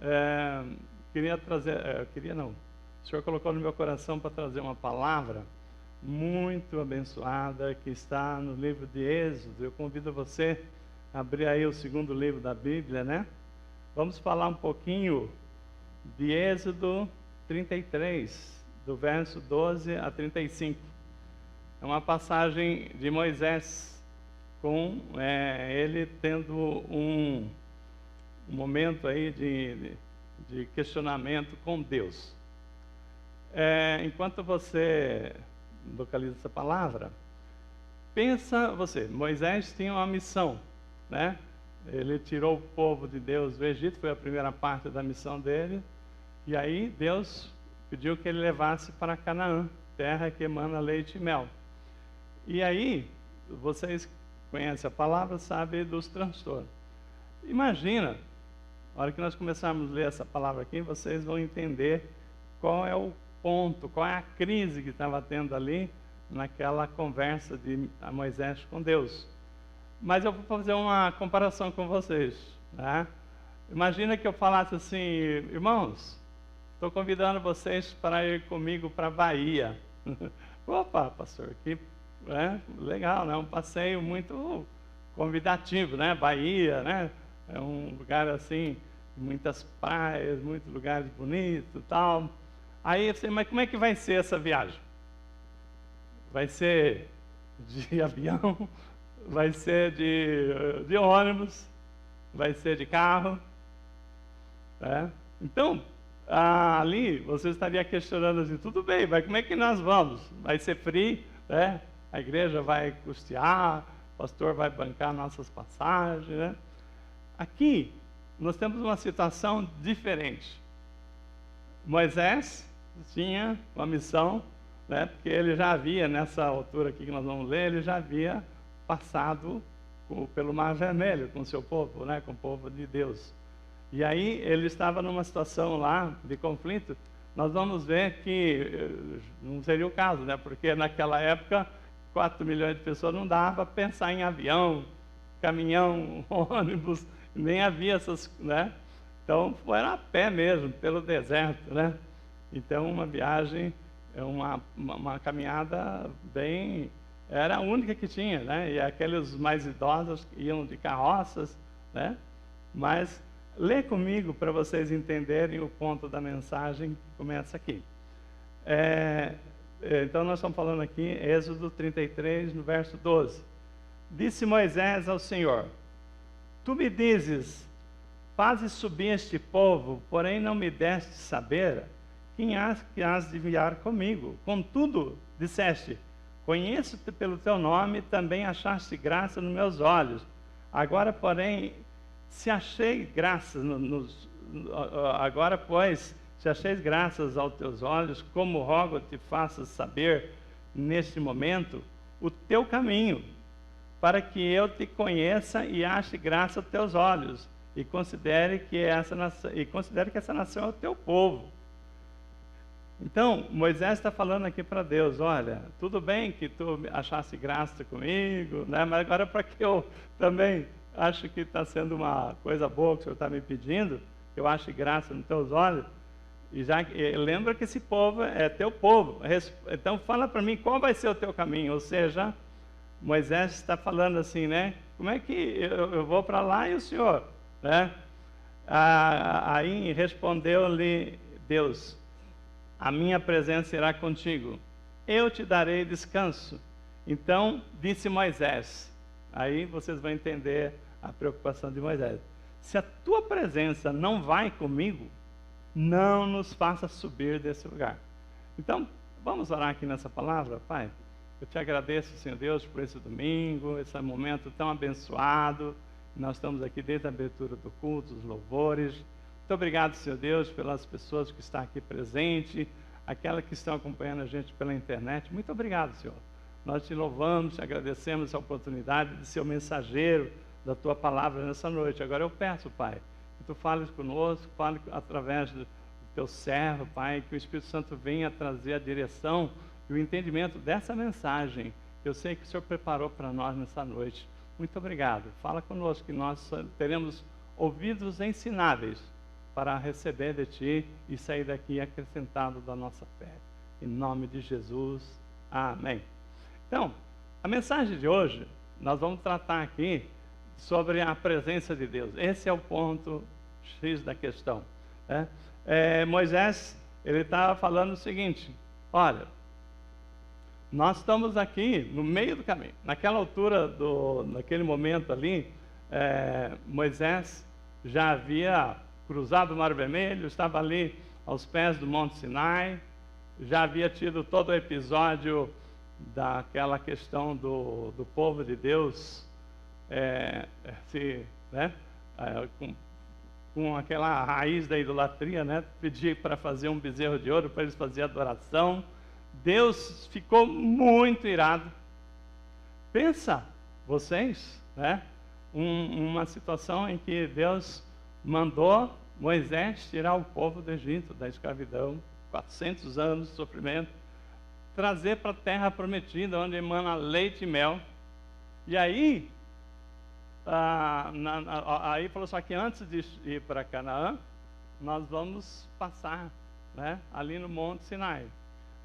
É, queria trazer, queria não, o Senhor colocou no meu coração para trazer uma palavra muito abençoada que está no livro de Êxodo. Eu convido você a abrir aí o segundo livro da Bíblia, né? Vamos falar um pouquinho de Êxodo 33, do verso 12 a 35. É uma passagem de Moisés, com ele tendo um momento aí de questionamento com Deus. Enquanto você localiza essa palavra, pensa você, Moisés tinha uma missão, né? Ele tirou o povo de Deus do Egito, foi a primeira parte da missão dele, e aí Deus pediu que ele levasse para Canaã, terra que emana leite e mel. E aí, vocês conhecem a palavra, sabem dos transtornos. Imagina, na hora que nós começarmos a ler essa palavra aqui, vocês vão entender qual é o ponto, qual é a crise que estava tendo ali naquela conversa de Moisés com Deus. Mas eu vou fazer uma comparação com vocês, né? Imagina que eu falasse assim: irmãos, estou convidando vocês para ir comigo para a Bahia. Opa, pastor, que legal, né? Um passeio muito convidativo, né? Bahia, né? É um lugar assim, muitas praias, muitos lugares bonitos e tal. Aí eu sei, mas como é que vai ser essa viagem? Vai ser de avião? Vai ser de ônibus? Vai ser de carro? Então, ali você estaria questionando assim: tudo bem, mas como é que nós vamos? Vai ser free, né? A igreja vai custear, o pastor vai bancar nossas passagens, né? Aqui, nós temos uma situação diferente. Moisés tinha uma missão, né? Porque ele já havia, nessa altura aqui que nós vamos ler, ele já havia passado pelo Mar Vermelho com o seu povo, né? Com o povo de Deus. E aí ele estava numa situação lá de conflito. Nós vamos ver que não seria o caso, né? Porque naquela época 4 milhões de pessoas não dava para pensar em avião, caminhão, ônibus, nem havia essas, né? Então era a pé mesmo, pelo deserto, né? Então uma viagem, uma caminhada bem, era a única que tinha, né? E aqueles mais idosos iam de carroças, né? Mas lê comigo para vocês entenderem o ponto da mensagem que começa aqui. Então nós estamos falando aqui, Êxodo 33, no verso 12. Disse Moisés ao Senhor: Tu me dizes, fazes subir este povo, porém não me deste saber quem has de enviar comigo. Contudo, disseste: Conheço-te pelo teu nome, também achaste graça nos meus olhos. Agora, porém, se achei graças agora, pois, se acheis graças aos teus olhos, como rogo te faças saber neste momento o teu caminho, para que eu te conheça e ache graça aos teus olhos, e considere que essa nação é o teu povo. Então, Moisés está falando aqui para Deus: olha, tudo bem que tu achasse graça comigo, né? Mas agora, para que eu também acho que está sendo uma coisa boa que o Senhor está me pedindo, que eu ache graça nos teus olhos, e lembra que esse povo é teu povo, então fala para mim qual vai ser o teu caminho. Ou seja, Moisés está falando assim, né? Como é que eu vou para lá e o Senhor, né? Aí respondeu-lhe Deus: a minha presença irá contigo, eu te darei descanso. Então disse Moisés, aí vocês vão entender a preocupação de Moisés: se a tua presença não vai comigo, não nos faça subir desse lugar. Então, vamos orar aqui nessa palavra. Pai, eu te agradeço, Senhor Deus, por esse domingo, esse momento tão abençoado. Nós estamos aqui desde a abertura do culto, os louvores. Muito obrigado, Senhor Deus, pelas pessoas que estão aqui presentes, aquelas que estão acompanhando a gente pela internet. Muito obrigado, Senhor. Nós te louvamos, te agradecemos a oportunidade de ser o mensageiro da tua palavra nessa noite. Agora eu peço, Pai, que tu fales conosco, fale através do teu servo, Pai, que o Espírito Santo venha trazer a direção e o entendimento dessa mensagem que eu sei que o Senhor preparou para nós nessa noite. Muito obrigado. Fala conosco que nós teremos ouvidos ensináveis para receber de ti e sair daqui acrescentado da nossa fé. Em nome de Jesus, amém. Então, a mensagem de hoje, nós vamos tratar aqui sobre a presença de Deus. Esse é o ponto X da questão, né? Moisés, ele estava falando o seguinte: olha, nós estamos aqui no meio do caminho. Naquela altura, naquele momento ali, Moisés já havia cruzado o Mar Vermelho, estava ali aos pés do Monte Sinai, já havia tido todo o episódio daquela questão do povo de Deus, com aquela raiz da idolatria, né? Pedir para fazer um bezerro de ouro para eles fazerem adoração. Deus ficou muito irado. Pensa, vocês, né? Uma situação em que Deus mandou Moisés tirar o povo do Egito, da escravidão, 400 anos de sofrimento, trazer para a terra prometida, onde emana leite e mel. E aí, aí falou só que antes de ir para Canaã, nós vamos passar, né, ali no Monte Sinai.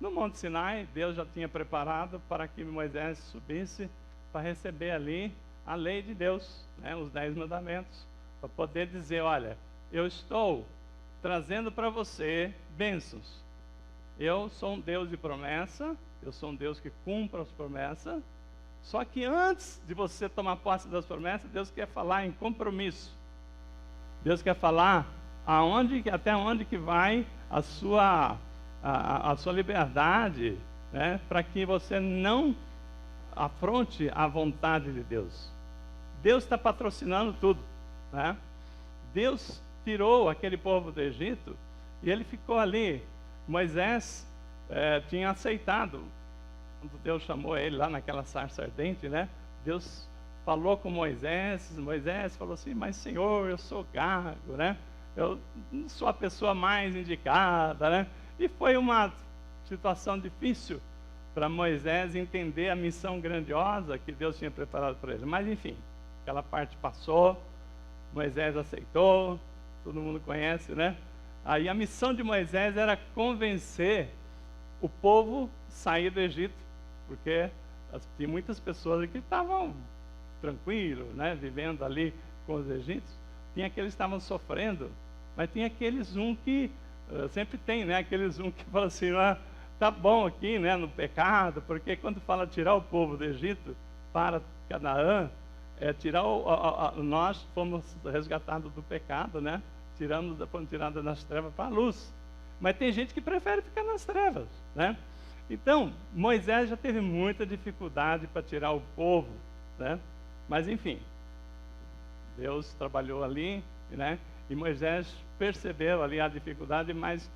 No Monte Sinai, Deus já tinha preparado para que Moisés subisse para receber ali a lei de Deus, né, os 10 mandamentos, para poder dizer: olha, eu estou trazendo para você bênçãos. Eu sou um Deus de promessa, eu sou um Deus que cumpre as promessas. Só que antes de você tomar posse das promessas, Deus quer falar em compromisso. Deus quer falar até onde que vai a sua liberdade, né, para que você não afronte a vontade de Deus. Deus está patrocinando tudo, né? Deus tirou aquele povo do Egito e ele ficou ali. Moisés tinha aceitado. Quando Deus chamou ele lá naquela sarça ardente, né? Deus falou com Moisés. Moisés falou assim: mas Senhor, eu sou gago, né? Eu não sou a pessoa mais indicada, né? E foi uma situação difícil para Moisés entender a missão grandiosa que Deus tinha preparado para ele. Mas enfim, aquela parte passou, Moisés aceitou, todo mundo conhece, né? Aí a missão de Moisés era convencer o povo a sair do Egito, porque tinha muitas pessoas que estavam tranquilos, né, vivendo ali com os egípcios. Tinha aqueles que estavam sofrendo, mas tinha aqueles que sempre tem, né, aqueles que falam assim: tá bom aqui, né, no pecado, porque quando fala tirar o povo do Egito para Canaã, nós fomos resgatados do pecado, né? Fomos tirados das trevas para a luz. Mas tem gente que prefere ficar nas trevas, né? Então, Moisés já teve muita dificuldade para tirar o povo, né? Mas enfim, Deus trabalhou ali, né? E Moisés percebeu ali a dificuldade, mas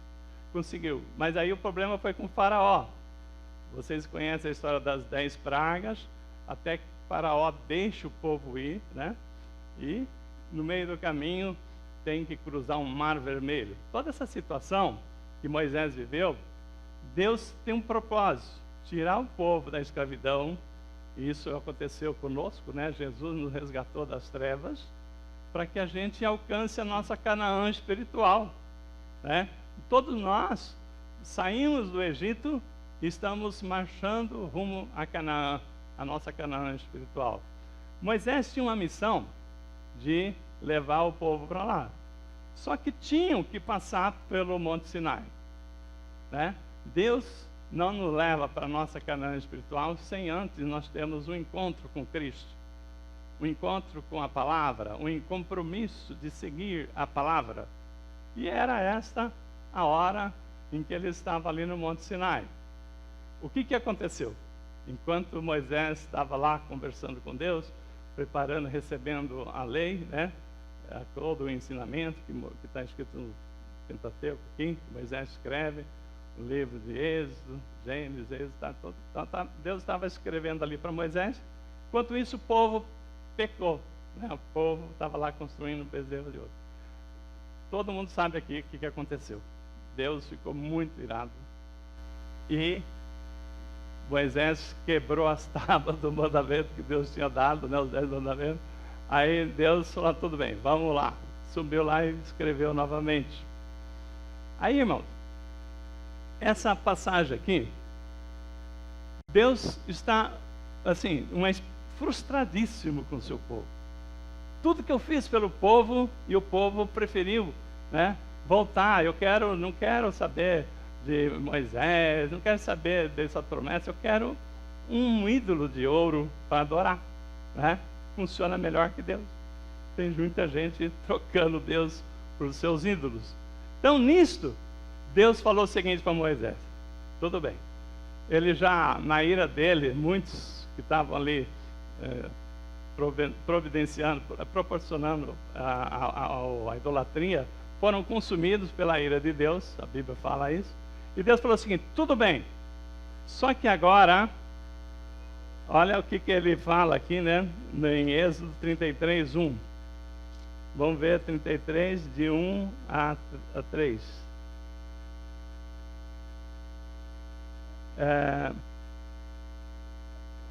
conseguiu. Mas aí o problema foi com Faraó. Vocês conhecem a história das 10 pragas, até que Faraó deixa o povo ir, né? E no meio do caminho tem que cruzar um mar vermelho. Toda essa situação que Moisés viveu, Deus tem um propósito: tirar o povo da escravidão. E isso aconteceu conosco, né? Jesus nos resgatou das trevas para que a gente alcance a nossa Canaã espiritual, né? Todos nós saímos do Egito e estamos marchando rumo a Canaã, a nossa Canaã espiritual. Moisés tinha uma missão de levar o povo para lá. Só que tinham que passar pelo Monte Sinai, né? Deus não nos leva para a nossa Canaã espiritual sem antes nós termos um encontro com Cristo, um encontro com a palavra, um compromisso de seguir a palavra. E era esta a hora em que ele estava ali no Monte Sinai. O que aconteceu? Enquanto Moisés estava lá conversando com Deus, preparando, recebendo a lei, né? Todo o ensinamento que está escrito no Pentateuco aqui, que Moisés escreve, o livro de Êxodo, Gênesis, Êxodo, Deus estava escrevendo ali para Moisés. Enquanto isso, o povo pecou, né? O povo estava lá construindo um bezerro de ouro. Todo mundo sabe aqui o que aconteceu. Deus ficou muito irado e Moisés quebrou as tábuas do mandamento que Deus tinha dado, né, os 10 mandamentos. Aí Deus falou: tudo bem, vamos lá, subiu lá e escreveu novamente. Aí, irmãos, essa passagem aqui, Deus está, assim, frustradíssimo com o seu povo. Tudo que eu fiz pelo povo, e o povo preferiu, né, voltar. Não quero saber de Moisés, não quero saber dessa promessa, eu quero um ídolo de ouro para adorar, né? Funciona melhor que Deus. Tem muita gente trocando Deus por seus ídolos. Então, nisto, Deus falou o seguinte para Moisés: tudo bem. Ele já, na ira dele, muitos que estavam ali providenciando, proporcionando a idolatria, foram consumidos pela ira de Deus. A Bíblia fala isso. E Deus falou o seguinte: tudo bem, só que agora, olha o que ele fala aqui, né, em Êxodo 33, 1. Vamos ver 33, de 1 a 3.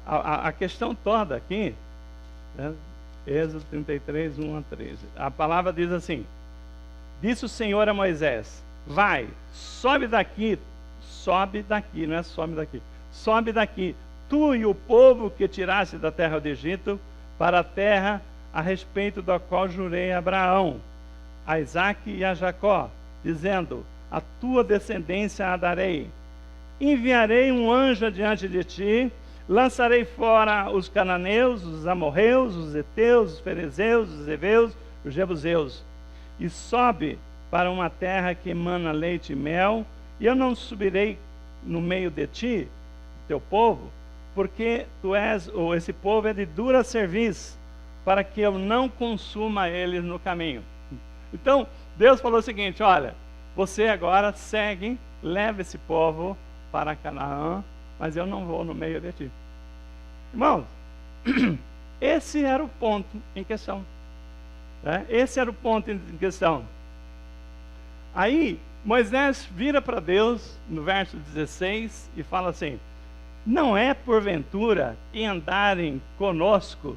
A questão toda aqui, né, Êxodo 33, 1 a 13. A palavra diz assim: disse o Senhor a Moisés: vai, sobe daqui, não é sobe daqui, sobe daqui, tu e o povo que tiraste da terra do Egito, para a terra a respeito da qual jurei a Abraão, a Isaque e a Jacó, dizendo: a tua descendência a darei. Enviarei um anjo adiante de ti, lançarei fora os cananeus, os amorreus, os heteus, os ferezeus, os heveus, os jebuseus, e sobe para uma terra que emana leite e mel, e eu não subirei no meio de ti, teu povo, porque esse povo é de dura cerviz, para que eu não consuma eles no caminho. Então, Deus falou o seguinte: olha, você agora segue, leva esse povo para Canaã, mas eu não vou no meio de ti. Irmãos, esse era o ponto em questão. Né? Esse era o ponto em questão. Aí, Moisés vira para Deus, no verso 16, e fala assim: não é porventura em andarem conosco,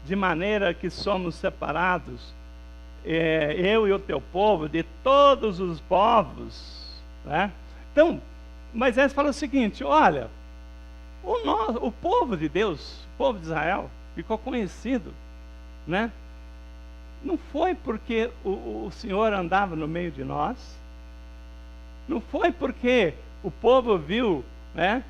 de maneira que somos separados, eu e o teu povo, de todos os povos, né? Então, Moisés fala o seguinte: olha, o povo de Deus, o povo de Israel, ficou conhecido, né? Não foi porque o Senhor andava no meio de nós, não foi porque o povo viu, né?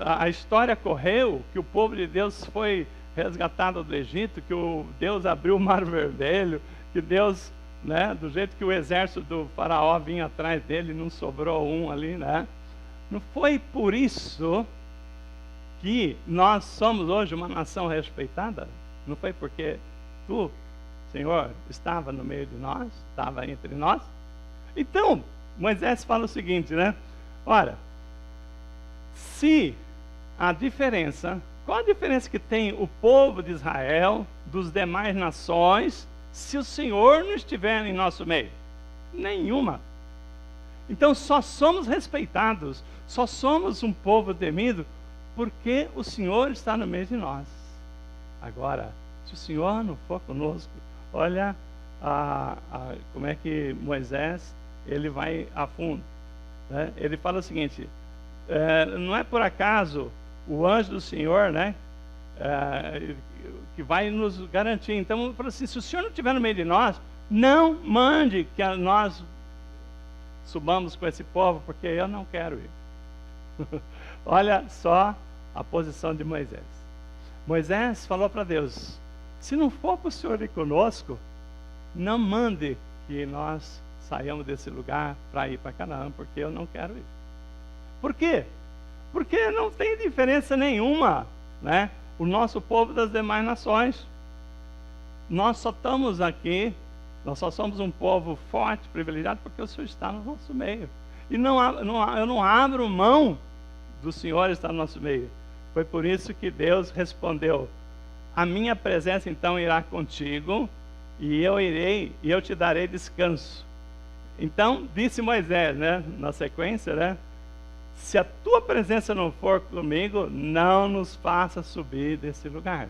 A história correu, que o povo de Deus foi resgatado do Egito, que Deus abriu o Mar Vermelho, que Deus, né, do jeito que o exército do faraó vinha atrás dele, não sobrou um ali, né? Não foi por isso que nós somos hoje uma nação respeitada. Não foi porque tu, Senhor, estava no meio de nós, estava entre nós. Então, Moisés fala o seguinte, né? Ora, se a diferença, qual a diferença que tem o povo de Israel dos demais nações, se o Senhor não estiver em nosso meio? Nenhuma. Então só somos respeitados, só somos um povo temido, porque o Senhor está no meio de nós. Agora, se o Senhor não for conosco, olha como é que Moisés, ele vai a fundo, né? Ele fala o seguinte: não é por acaso o anjo do Senhor, né, que vai nos garantir. Então, ele fala assim: se o Senhor não estiver no meio de nós, não mande que nós subamos com esse povo, porque eu não quero ir. Olha só a posição de Moisés. Moisés falou para Deus: se não for para o Senhor ir conosco, não mande que nós saiamos desse lugar para ir para Canaã, porque eu não quero ir. Por quê? Porque não tem diferença nenhuma, né, o nosso povo das demais nações. Nós só estamos aqui, nós só somos um povo forte, privilegiado, porque o Senhor está no nosso meio. E eu não abro mão do Senhor estar no nosso meio. Foi por isso que Deus respondeu: a minha presença então irá contigo, e eu irei, e eu te darei descanso. Então, disse Moisés, né, na sequência, né: se a tua presença não for comigo, não nos faça subir desse lugar.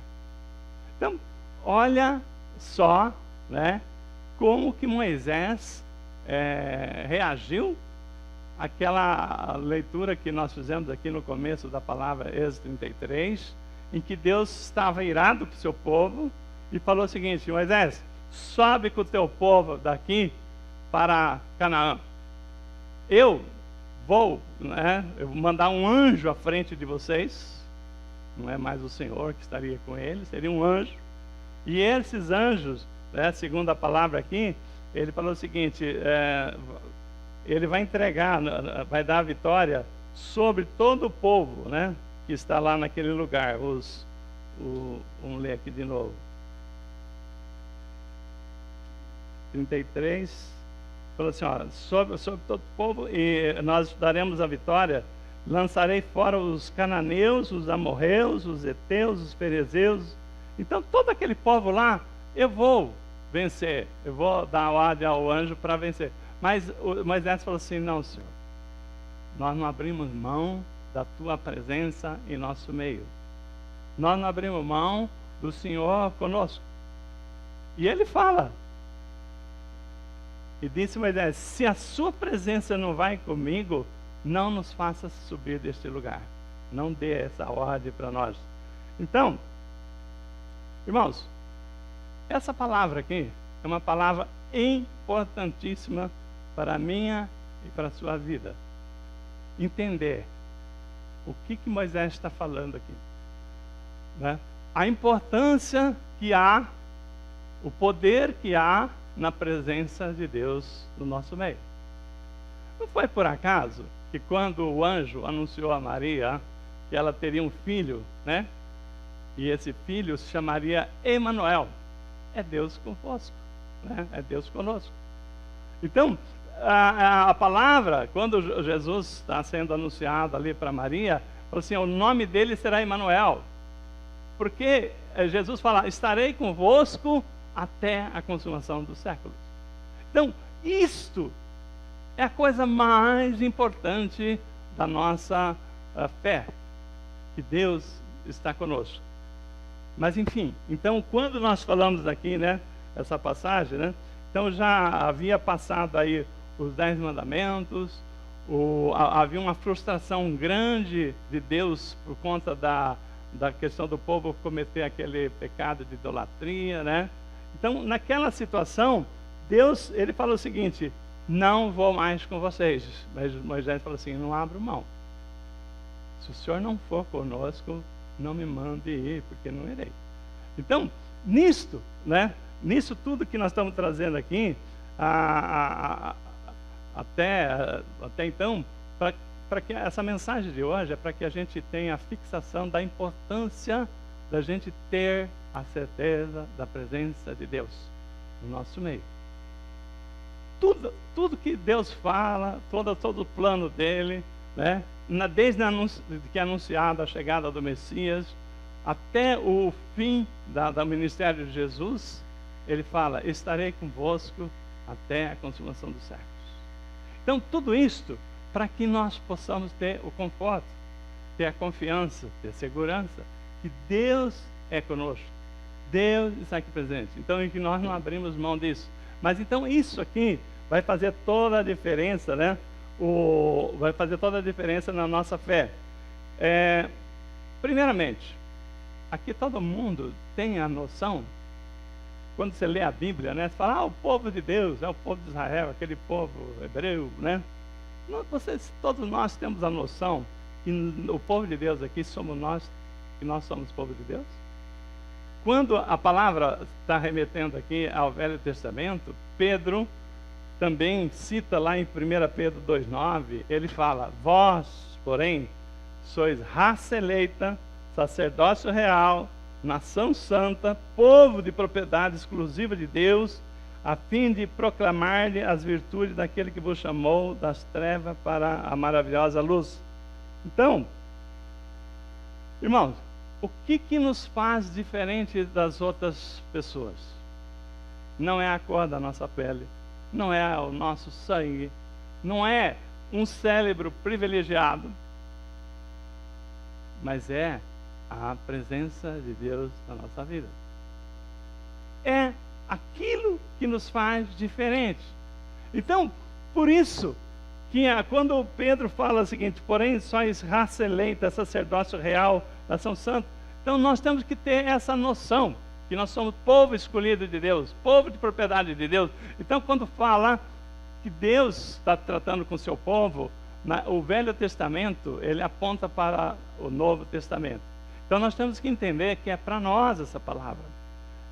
Então, olha só, né, como que Moisés reagiu àquela leitura que nós fizemos aqui no começo da palavra Êxodo 33, em que Deus estava irado com o seu povo e falou o seguinte: Moisés, sobe com o teu povo daqui para Canaã. Eu vou mandar um anjo à frente de vocês, não é mais o Senhor que estaria com eles, seria um anjo. E esses anjos, segundo a palavra aqui, ele falou o seguinte, ele vai entregar, vai dar a vitória sobre todo o povo, que está lá naquele lugar. Vamos ler aqui de novo. 33, falou assim, sobre todo o povo, e nós daremos a vitória, lançarei fora os cananeus, os amorreus, os heteus, os ferezeus. Então todo aquele povo lá, eu vou vencer, eu vou dar a ordem ao anjo para vencer. Mas Moisés falou assim, não, Senhor, nós não abrimos mão da tua presença em nosso meio. Nós não abrimos mão do Senhor conosco. E ele fala, e disse Moisés, se a sua presença não vai comigo, não nos faça subir deste lugar. Não dê essa ordem para nós. Então, irmãos, essa palavra aqui é uma palavra importantíssima para a minha e para a sua vida. Entender o que Moisés está falando aqui. A importância que há, o poder que há na presença de Deus no nosso meio. Não foi por acaso que quando o anjo anunciou a Maria que ela teria um filho, e esse filho se chamaria Emanuel, é Deus convosco, é Deus conosco. Então, a palavra, quando Jesus está sendo anunciado ali para Maria, falou assim, o nome dele será Emanuel, porque Jesus fala, estarei convosco até a consumação dos séculos. Então, isto é a coisa mais importante da nossa fé, que Deus está conosco. Mas enfim, então quando nós falamos aqui, essa passagem, então já havia passado aí os 10 mandamentos, havia uma frustração grande de Deus por conta da questão do povo cometer aquele pecado de idolatria, Então, naquela situação, Deus, ele falou o seguinte, não vou mais com vocês. Mas Moisés falou assim, não abro mão. Se o Senhor não for conosco, não me mande ir, porque não irei. Então, nisso tudo que nós estamos trazendo aqui, até então, para que essa mensagem de hoje é para que a gente tenha a fixação da importância da gente ter a certeza da presença de Deus no nosso meio. Tudo que Deus fala, todo o plano dele, desde que é anunciado a chegada do Messias, até o fim do ministério de Jesus, ele fala, estarei convosco até a consumação dos séculos. Então, tudo isto para que nós possamos ter o conforto, ter a confiança, ter a segurança, que Deus é conosco. Deus está aqui presente. Então, em que nós não abrimos mão disso. Mas então isso aqui vai fazer toda a diferença, vai fazer toda a diferença na nossa fé. Primeiramente, aqui todo mundo tem a noção, quando você lê a Bíblia, você fala, o povo de Deus é o povo de Israel, aquele povo hebreu, todos nós temos a noção que o povo de Deus aqui somos nós, que nós somos o povo de Deus. Quando a palavra está remetendo aqui ao Velho Testamento, Pedro também cita lá em 1 Pedro 2,9, ele fala, vós, porém, sois raça eleita, sacerdócio real, nação santa, povo de propriedade exclusiva de Deus, a fim de proclamar-lhe as virtudes daquele que vos chamou das trevas para a maravilhosa luz. Então, irmãos, o que nos faz diferente das outras pessoas? Não é a cor da nossa pele, não é o nosso sangue, não é um cérebro privilegiado, mas é a presença de Deus na nossa vida. É aquilo que nos faz diferente. Então, por isso, que quando Pedro fala o seguinte, porém sois raça eleita, sacerdócio real, nação santa, então nós temos que ter essa noção, que nós somos povo escolhido de Deus, povo de propriedade de Deus. Então, quando fala que Deus está tratando com o seu povo, o Velho Testamento, ele aponta para o Novo Testamento. Então, nós temos que entender que é para nós essa palavra.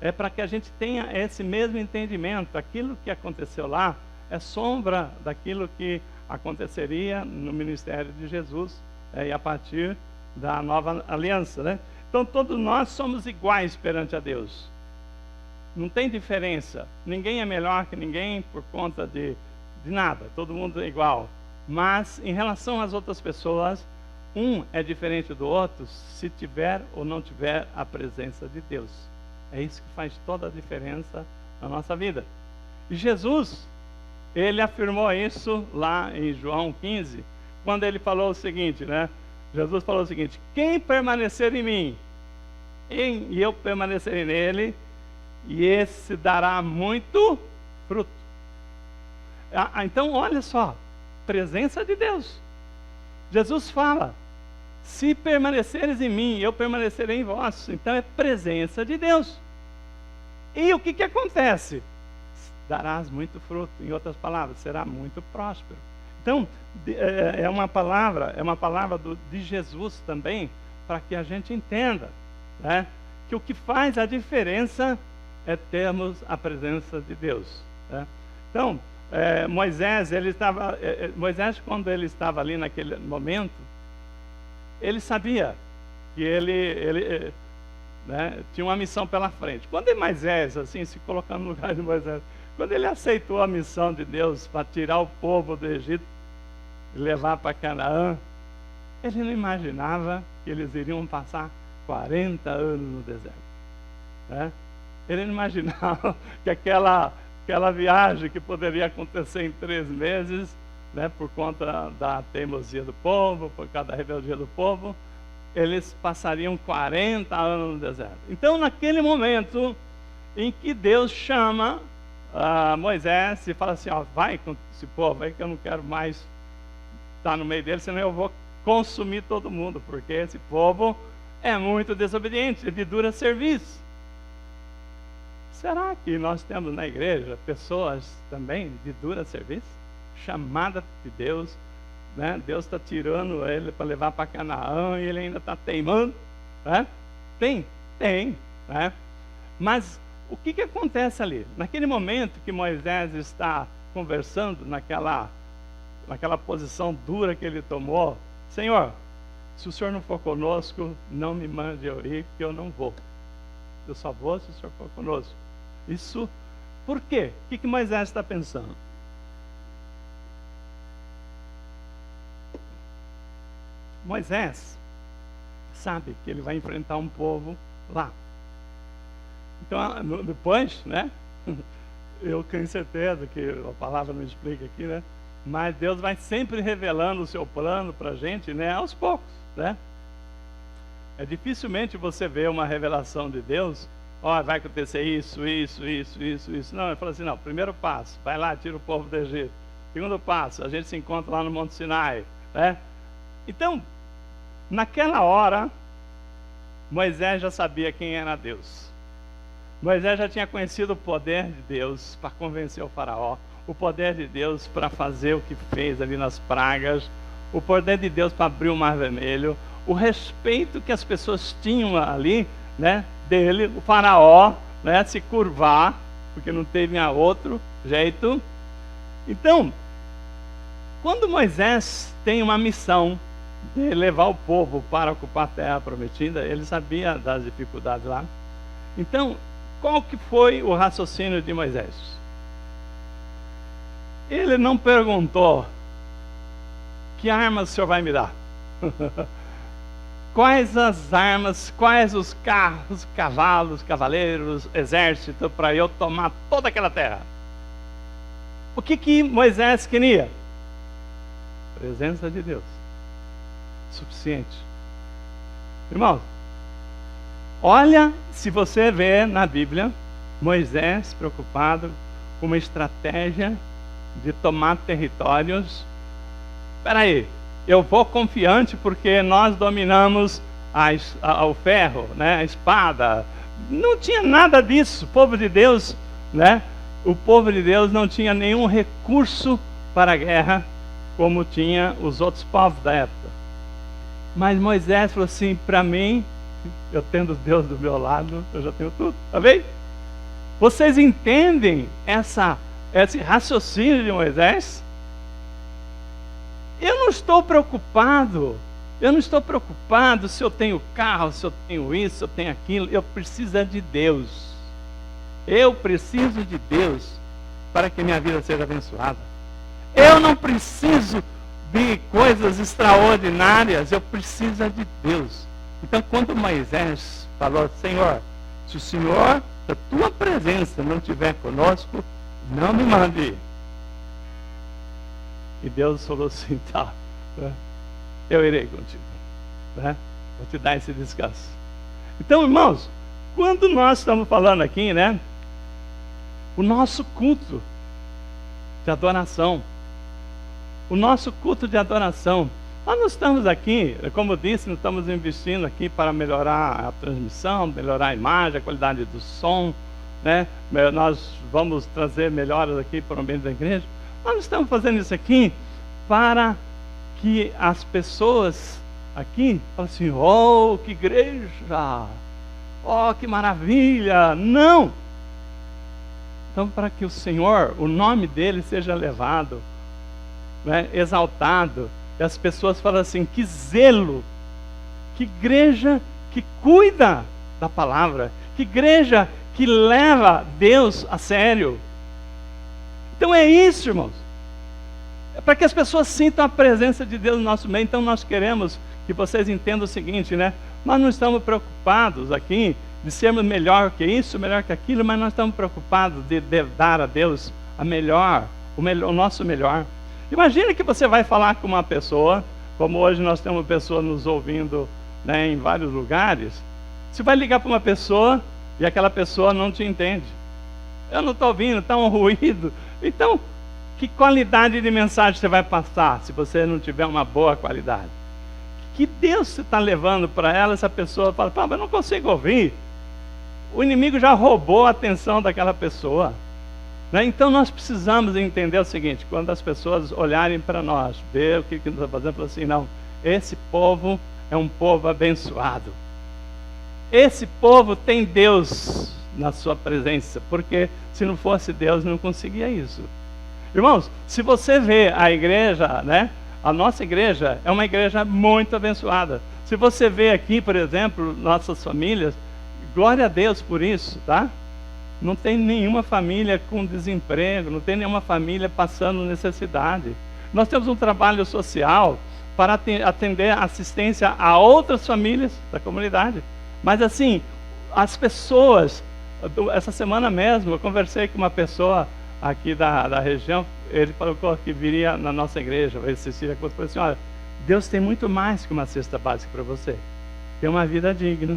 É para que a gente tenha esse mesmo entendimento. Aquilo que aconteceu lá é sombra daquilo que aconteceria no ministério de Jesus, e a partir da nova aliança, né? Então todos nós somos iguais perante a Deus, não tem diferença, ninguém é melhor que ninguém por conta de nada, todo mundo é igual. Mas em relação às outras pessoas, um é diferente do outro se tiver ou não tiver a presença de Deus. É isso que faz toda a diferença na nossa vida. E Jesus, ele afirmou isso lá em João 15, quando ele falou o seguinte, né? Jesus falou o seguinte: quem permanecer em mim, e eu permanecerei nele, e esse dará muito fruto. Então, olha só, presença de Deus. Jesus fala: se permaneceres em mim, eu permanecerei em vós. Então, é presença de Deus. E o que acontece? Darás muito fruto, em outras palavras, será muito próspero. Então, é uma palavra de Jesus também, para que a gente entenda, né, que o que faz a diferença é termos a presença de Deus, né? Então, Moisés, quando ele estava ali naquele momento, ele sabia que ele né, tinha uma missão pela frente. Quando Moisés, assim, se colocando no lugar de Moisés, quando ele aceitou a missão de Deus para tirar o povo do Egito e levar para Canaã, ele não imaginava que eles iriam passar 40 anos no deserto, né? Ele não imaginava que aquela viagem que poderia acontecer em 3 meses, né, por conta da teimosia do povo, por causa da rebeldia do povo, eles passariam 40 anos no deserto. Então, naquele momento em que Deus chama Moisés e fala assim, ó, vai com esse povo aí que eu não quero mais estar no meio deles, senão eu vou consumir todo mundo, porque esse povo é muito desobediente, é de dura serviço. Será que nós temos na igreja pessoas também de dura serviço? Chamada de Deus, né? Deus está tirando ele para levar para Canaã e ele ainda está teimando, né? Tem, né? Mas o que acontece ali? Naquele momento que Moisés está conversando, naquela posição dura que ele tomou, Senhor, se o Senhor não for conosco, não me mande eu ir, porque eu não vou. Eu só vou se o Senhor for conosco. Isso, por quê? O que Moisés está pensando? Moisés sabe que ele vai enfrentar um povo lá. Então, depois, né? Eu tenho certeza que a palavra não explica aqui, né? Mas Deus vai sempre revelando o seu plano para a gente, né? Aos poucos, né? É dificilmente você vê uma revelação de Deus, ó, vai acontecer isso. Não, ele fala assim, não, primeiro passo, vai lá, tira o povo do Egito. Segundo passo, a gente se encontra lá no Monte Sinai, né? Então, naquela hora, Moisés já sabia quem era Deus. Moisés já tinha conhecido o poder de Deus para convencer o faraó, o poder de Deus para fazer o que fez ali nas pragas, o poder de Deus para abrir o Mar Vermelho, o respeito que as pessoas tinham ali, né, dele, o faraó, né, se curvar, porque não teve outro jeito. Então, quando Moisés tem uma missão de levar o povo para ocupar a terra prometida, ele sabia das dificuldades lá. Então, qual que foi o raciocínio de Moisés? Ele não perguntou: que armas o Senhor vai me dar? Quais as armas, quais os carros, cavalos, cavaleiros, exército para eu tomar toda aquela terra? O que Moisés queria? Presença de Deus. Suficiente. Irmão, olha, se você vê na Bíblia, Moisés preocupado com uma estratégia de tomar territórios. Espera aí, eu vou confiante porque nós dominamos o ferro, né, a espada. Não tinha nada disso. O povo de Deus, né, o povo de Deus não tinha nenhum recurso para a guerra como tinha os outros povos da época. Mas Moisés falou assim: para mim, eu tendo Deus do meu lado, eu já tenho tudo. Tá bem? Vocês entendem esse raciocínio de Moisés? Eu não estou preocupado se eu tenho carro, se eu tenho isso, se eu tenho aquilo. Eu preciso de Deus. Eu preciso de Deus para que minha vida seja abençoada. Eu não preciso de coisas extraordinárias, eu preciso de Deus. Então, quando Moisés falou: Senhor, se o Senhor, a tua presença não estiver conosco, não me mande. E Deus falou assim: tá, eu irei contigo, né? Vou te dar esse descanso. Então, irmãos, quando nós estamos falando aqui, né, o nosso culto de adoração, nós não estamos aqui, como eu disse, não estamos investindo aqui para melhorar a transmissão, melhorar a imagem, a qualidade do som, né? Nós vamos trazer melhoras aqui para o ambiente da igreja. Nós não estamos fazendo isso aqui para que as pessoas aqui falem assim: oh, que igreja, oh, que maravilha. Não! Então, para que o Senhor, o nome dele seja elevado, né, exaltado, e as pessoas falam assim: que zelo, que igreja que cuida da palavra, que igreja que leva Deus a sério. Então é isso, irmãos. É para que as pessoas sintam a presença de Deus no nosso meio. Então nós queremos que vocês entendam o seguinte, né? Nós não estamos preocupados aqui de sermos melhor que isso, melhor que aquilo, mas nós estamos preocupados de dar a Deus o nosso melhor. Imagine que você vai falar com uma pessoa, como hoje nós temos pessoas nos ouvindo, né, em vários lugares. Você vai ligar para uma pessoa e aquela pessoa não te entende. Eu não estou ouvindo, está um ruído. Então, que qualidade de mensagem você vai passar se você não tiver uma boa qualidade? Que Deus você está levando para ela? Essa pessoa fala: mas eu não consigo ouvir. O inimigo já roubou a atenção daquela pessoa. Então nós precisamos entender o seguinte: quando as pessoas olharem para nós, ver o que nós estamos fazendo, falar assim: não, esse povo é um povo abençoado. Esse povo tem Deus na sua presença, porque se não fosse Deus não conseguia isso. Irmãos, se você vê a igreja, né, a nossa igreja é uma igreja muito abençoada. Se você vê aqui, por exemplo, nossas famílias, glória a Deus por isso, tá? Não tem nenhuma família com desemprego, não tem nenhuma família passando necessidade. Nós temos um trabalho social para atender assistência a outras famílias da comunidade. Mas assim, as pessoas, essa semana mesmo, eu conversei com uma pessoa aqui da região, ele falou que viria na nossa igreja, ele falou assim: olha, Deus tem muito mais que uma cesta básica para você. Tem uma vida digna,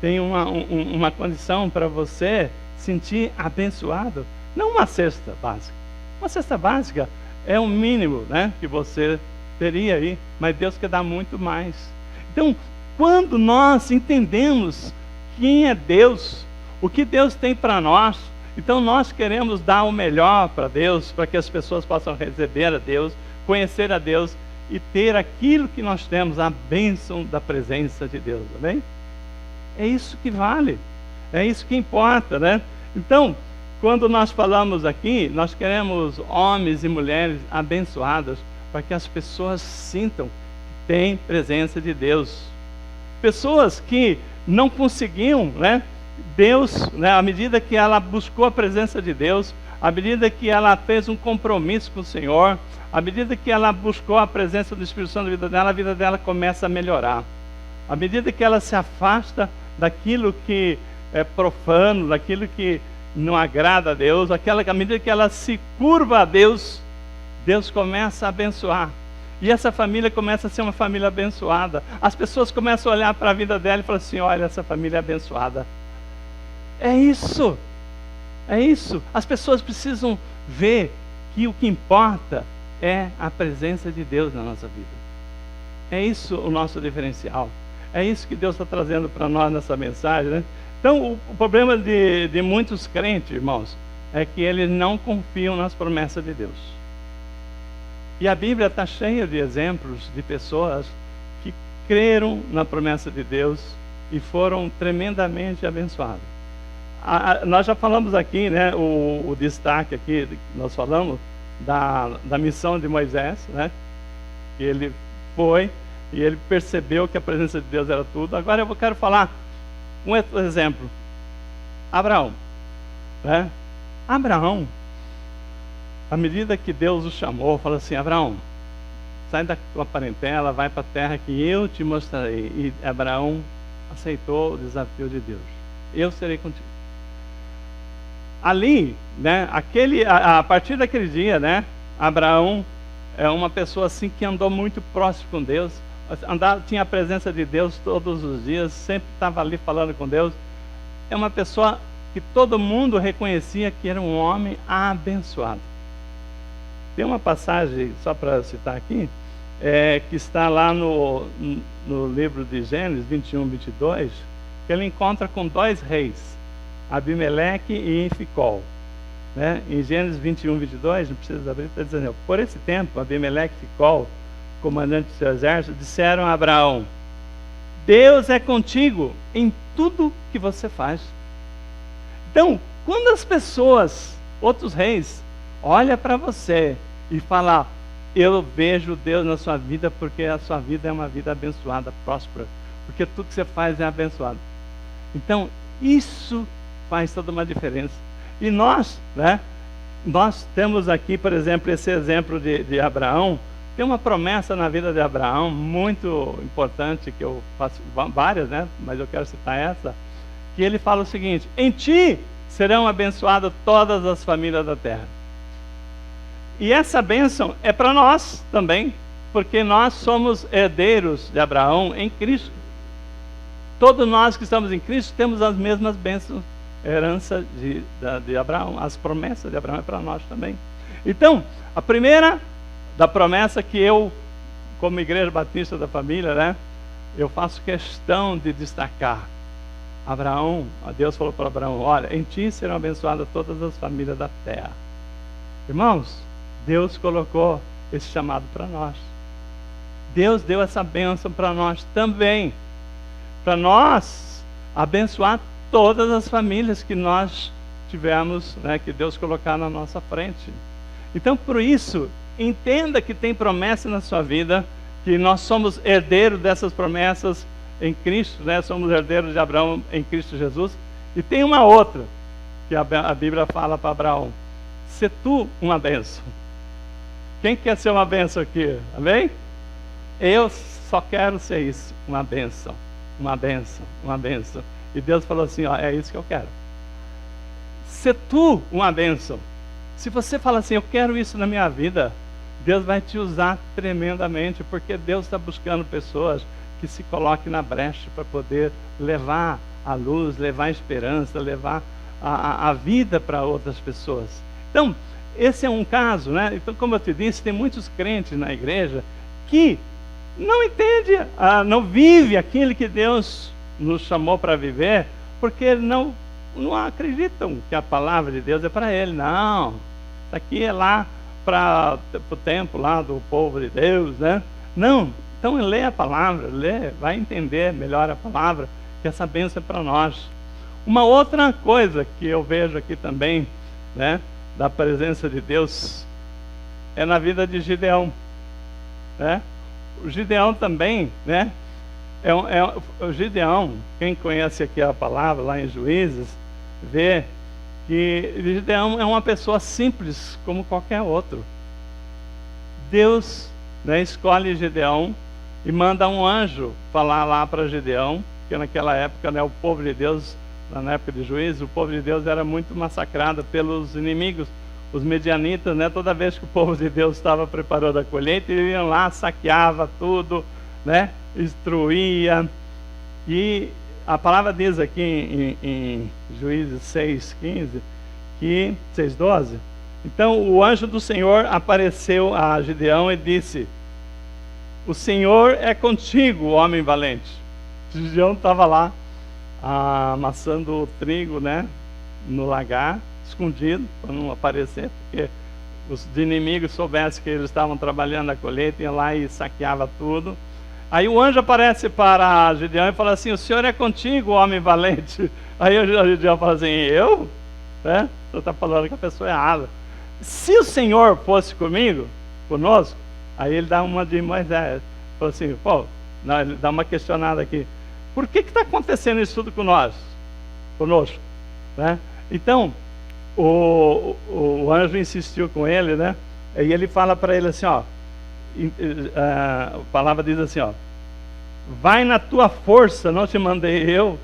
tem uma condição para você sentir abençoado, não uma cesta básica. Uma cesta básica é o mínimo, né, que você teria aí, mas Deus quer dar muito mais. Então, quando nós entendemos quem é Deus, o que Deus tem para nós, então nós queremos dar o melhor para Deus, para que as pessoas possam receber a Deus, conhecer a Deus e ter aquilo que nós temos, a bênção da presença de Deus, amém? É isso que vale, é isso que importa, né? Então, quando nós falamos aqui, nós queremos homens e mulheres abençoados, para que as pessoas sintam que tem presença de Deus. Pessoas que não conseguiam, né, Deus, né, à medida que ela buscou a presença de Deus, à medida que ela fez um compromisso com o Senhor, à medida que ela buscou a presença do Espírito Santo na vida dela, a vida dela começa a melhorar. À medida que ela se afasta daquilo que é profano, daquilo que não agrada a Deus, à medida que ela se curva a Deus, Deus começa a abençoar. E essa família começa a ser uma família abençoada. As pessoas começam a olhar para a vida dela e falar assim: olha, essa família é abençoada. É isso. É isso. As pessoas precisam ver que o que importa é a presença de Deus na nossa vida. É isso o nosso diferencial. É isso que Deus está trazendo para nós nessa mensagem, né? Então, o problema de muitos crentes, irmãos, é que eles não confiam nas promessas de Deus. E a Bíblia está cheia de exemplos de pessoas que creram na promessa de Deus e foram tremendamente abençoadas. Nós já falamos aqui, né, o destaque aqui, nós falamos da missão de Moisés, né, que ele foi e ele percebeu que a presença de Deus era tudo. Agora eu quero falar um exemplo. Abraão, né? Abraão, à medida que Deus o chamou, falou assim: Abraão, sai da tua parentela, vai para a terra que eu te mostrarei. E Abraão aceitou o desafio de Deus: eu serei contigo. Ali, né, a partir daquele dia, né, Abraão é uma pessoa assim que andou muito próximo com Deus, tinha a presença de Deus todos os dias, sempre estava ali falando com Deus. É uma pessoa que todo mundo reconhecia que era um homem abençoado. Tem uma passagem, só para citar aqui, que está lá no livro de Gênesis 21, 22, que ele encontra com dois reis, Abimeleque e Ficol. Né? Em Gênesis 21, 22, não precisa abrir, está dizendo: por esse tempo, Abimeleque e Ficol, comandante do seu exército, disseram a Abraão: Deus é contigo em tudo que você faz. Então, quando as pessoas, outros reis, olham para você e falam: eu vejo Deus na sua vida, porque a sua vida é uma vida abençoada, próspera, porque tudo que você faz é abençoado. Então, isso faz toda uma diferença. E nós, né, nós temos aqui, por exemplo, esse exemplo de Abraão. Tem uma promessa na vida de Abraão muito importante, que eu faço várias, né, mas eu quero citar essa, que ele fala o seguinte: em ti serão abençoadas todas as famílias da terra. E essa bênção é para nós também, porque nós somos herdeiros de Abraão em Cristo. Todos nós que estamos em Cristo temos as mesmas bênçãos, herança de Abraão. As promessas de Abraão é para nós também. Então, a primeira da promessa que eu, como Igreja Batista da Família, né, eu faço questão de destacar. Abraão, Deus falou para Abraão: olha, em ti serão abençoadas todas as famílias da terra. Irmãos, Deus colocou esse chamado para nós. Deus deu essa bênção para nós também, para nós abençoar todas as famílias que nós tivemos, né, que Deus colocar na nossa frente. Então, por isso, entenda que tem promessa na sua vida, que nós somos herdeiros dessas promessas em Cristo, né? Somos herdeiros de Abraão em Cristo Jesus. E tem uma outra que a Bíblia fala para Abraão: se tu uma bênção. Quem quer ser uma bênção aqui? Amém? Eu só quero ser isso, uma bênção, uma bênção, uma bênção. E Deus falou assim: ó, é isso que eu quero. Se tu uma bênção. Se você fala assim: eu quero isso na minha vida, Deus vai te usar tremendamente, porque Deus está buscando pessoas que se coloquem na brecha para poder levar a luz, levar a esperança, levar a vida para outras pessoas. Então, esse é um caso, né? Então, como eu te disse, tem muitos crentes na igreja que não entendem, não vivem aquilo que Deus nos chamou para viver, porque não acreditam que a palavra de Deus é para ele. Não, isso aqui é lá para o tempo lá do povo de Deus, né? Não, então lê a palavra, vai entender melhor a palavra, que essa bênção é para nós. Uma outra coisa que eu vejo aqui também, né, da presença de Deus, é na vida de Gideão, né? O Gideão também, né? O Gideão, quem conhece aqui a palavra lá em Juízes, vê que Gideão é uma pessoa simples como qualquer outro. Deus, né, escolhe Gideão e manda um anjo falar lá para Gideão, que naquela época, né, o povo de Deus, na época de Juízes, o povo de Deus era muito massacrado pelos inimigos, os medianitas, né? Toda vez que o povo de Deus estava preparando a colheita, eles iam lá, saqueava tudo, né? Destruía. E a palavra diz aqui em Juízes 6:15, aqui, 6:12. Então o anjo do Senhor apareceu a Gideão e disse: o Senhor é contigo, homem valente. Gideão estava lá amassando o trigo, né, no lagar, escondido, para não aparecer, porque os inimigos soubessem que eles estavam trabalhando a colheita, ia lá e saqueava tudo. Aí o anjo aparece para Gideão e fala assim: o Senhor é contigo, homem valente. Aí o Gideão fala assim: eu? Né? Você está falando com a pessoa errada. Se o Senhor fosse conosco, aí ele dá uma de Moisés. Fala assim: pô, não, ele dá uma questionada aqui. Por que está acontecendo isso tudo conosco? Né? Então, o anjo insistiu com ele, né? E ele fala para ele assim, ó, a palavra diz assim, ó: vai na tua força, não te mandei eu.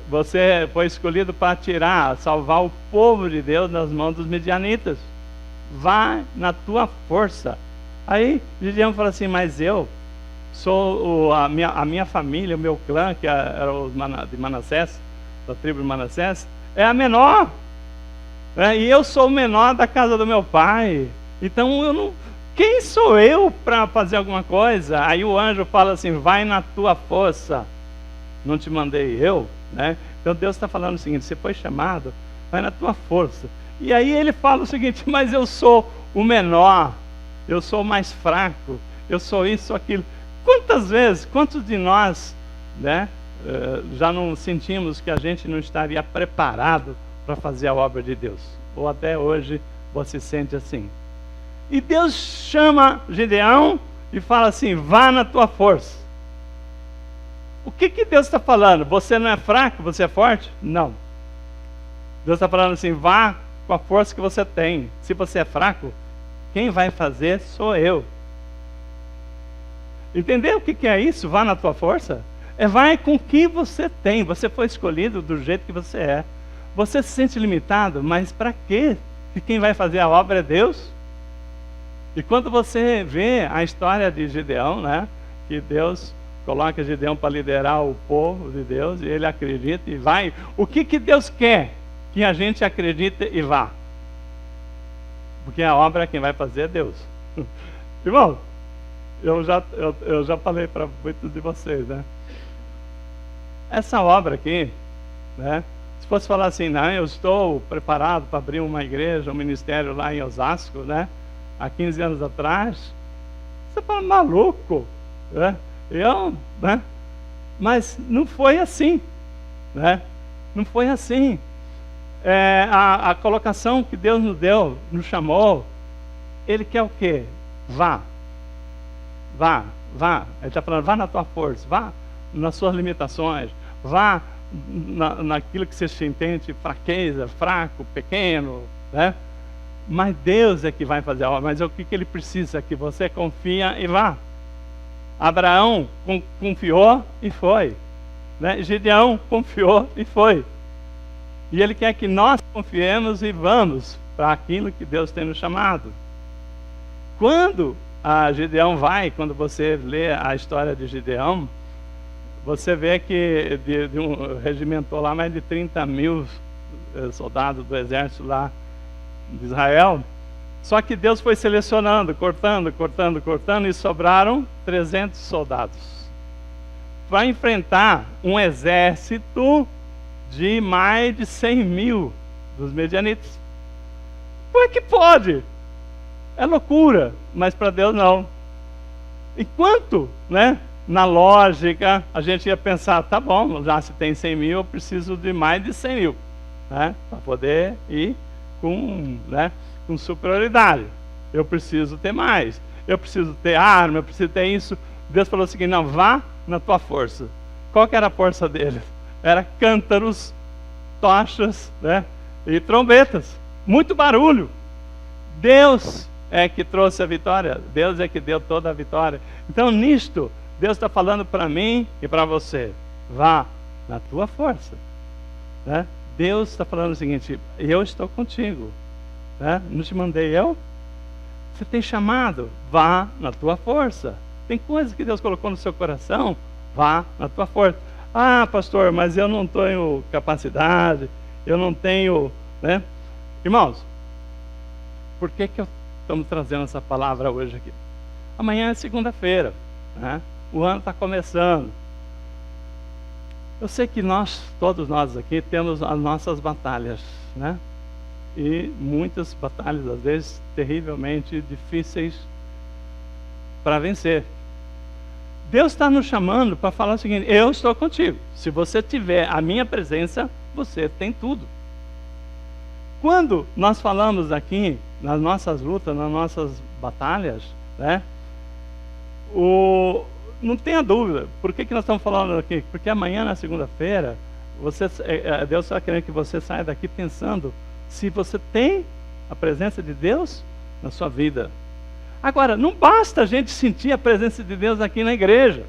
Você foi escolhido para salvar o povo de Deus das mãos dos midianitas. Vai na tua força. Aí Gideão fala assim: mas eu sou a minha família, o meu clã, que era os de Manassés, da tribo de Manassés, é a menor, né? E eu sou o menor da casa do meu pai. Então eu não, quem sou eu para fazer alguma coisa? Aí o anjo fala assim: vai na tua força, não te mandei eu, né? Então Deus está falando o seguinte: você foi chamado, vai na tua força. E aí ele fala o seguinte: mas eu sou o menor, eu sou o mais fraco, eu sou isso, sou aquilo. Quantos de nós, né, já não sentimos que a gente não estaria preparado para fazer a obra de Deus? Ou até hoje você sente assim. E Deus chama Gideão e fala assim: vá na tua força. O que Deus está falando? Você não é fraco, você é forte? Não. Deus está falando assim: vá com a força que você tem. Se você é fraco, quem vai fazer sou eu. Entendeu o que é isso? Vá na tua força? Vai com o que você tem. Você foi escolhido do jeito que você é. Você se sente limitado, mas para quê? E quem vai fazer a obra é Deus. E quando você vê a história de Gideão, né, que Deus coloca Gideão para liderar o povo de Deus, e ele acredita e vai. O que Deus quer? Que a gente acredite e vá. Porque a obra quem vai fazer é Deus. Irmão, eu já falei para muitos de vocês, né? Essa obra aqui, né? Se fosse falar assim: não, eu estou preparado para abrir uma igreja, um ministério lá em Osasco, né? Há 15 anos atrás, você fala: maluco, né? Né? Mas não foi assim, né? Não foi assim. A colocação que Deus nos deu, nos chamou, Ele quer o quê? Vá. Ele está falando: vá na tua força, vá nas suas limitações, vá naquilo que você se entende fraqueza, fraco, pequeno, né? Mas Deus é que vai fazer a obra. Mas o que Ele precisa? Que você confia e vá. Abraão confiou e foi, né? Gideão confiou e foi. E Ele quer que nós confiemos e vamos para aquilo que Deus tem nos chamado. Quando Gideão vai, quando você lê a história de Gideão, você vê que regimentou lá mais de 30 mil soldados do exército lá de Israel. Só que Deus foi selecionando, cortando, e sobraram 300 soldados para enfrentar um exército de mais de 100 mil dos medianitas. Como é que pode? É loucura, mas para Deus não. Enquanto, né, na lógica, a gente ia pensar: tá bom, já se tem 100 mil, eu preciso de mais de 100 mil, né, para poder ir com superioridade. Eu preciso ter mais, eu preciso ter arma, eu preciso ter isso. Deus falou o seguinte: não, vá na tua força. Qual que era a força deles? Era cântaros, tochas, né, e trombetas. Muito barulho. Deus é que trouxe a vitória. Deus é que deu toda a vitória. Então nisto, Deus está falando para mim e para você: vá na tua força, né? Deus está falando o seguinte: eu estou contigo, né? Não te mandei eu? Você tem chamado, vá na tua força. Tem coisas que Deus colocou no seu coração, vá na tua força. Ah, pastor, mas eu não tenho capacidade, eu não tenho, né? Irmãos, por que estamos trazendo essa palavra hoje aqui? Amanhã é segunda-feira, né? O ano está começando. Eu sei que todos nós aqui, temos as nossas batalhas, né? E muitas batalhas, às vezes, terrivelmente difíceis para vencer. Deus está nos chamando para falar o seguinte: eu estou contigo. Se você tiver a minha presença, você tem tudo. Quando nós falamos aqui, nas nossas lutas, nas nossas batalhas, né? Não tenha dúvida. Por que nós estamos falando aqui? Porque amanhã, na segunda-feira, Deus está querendo que você saia daqui pensando se você tem a presença de Deus na sua vida. Agora, não basta a gente sentir a presença de Deus aqui na igreja,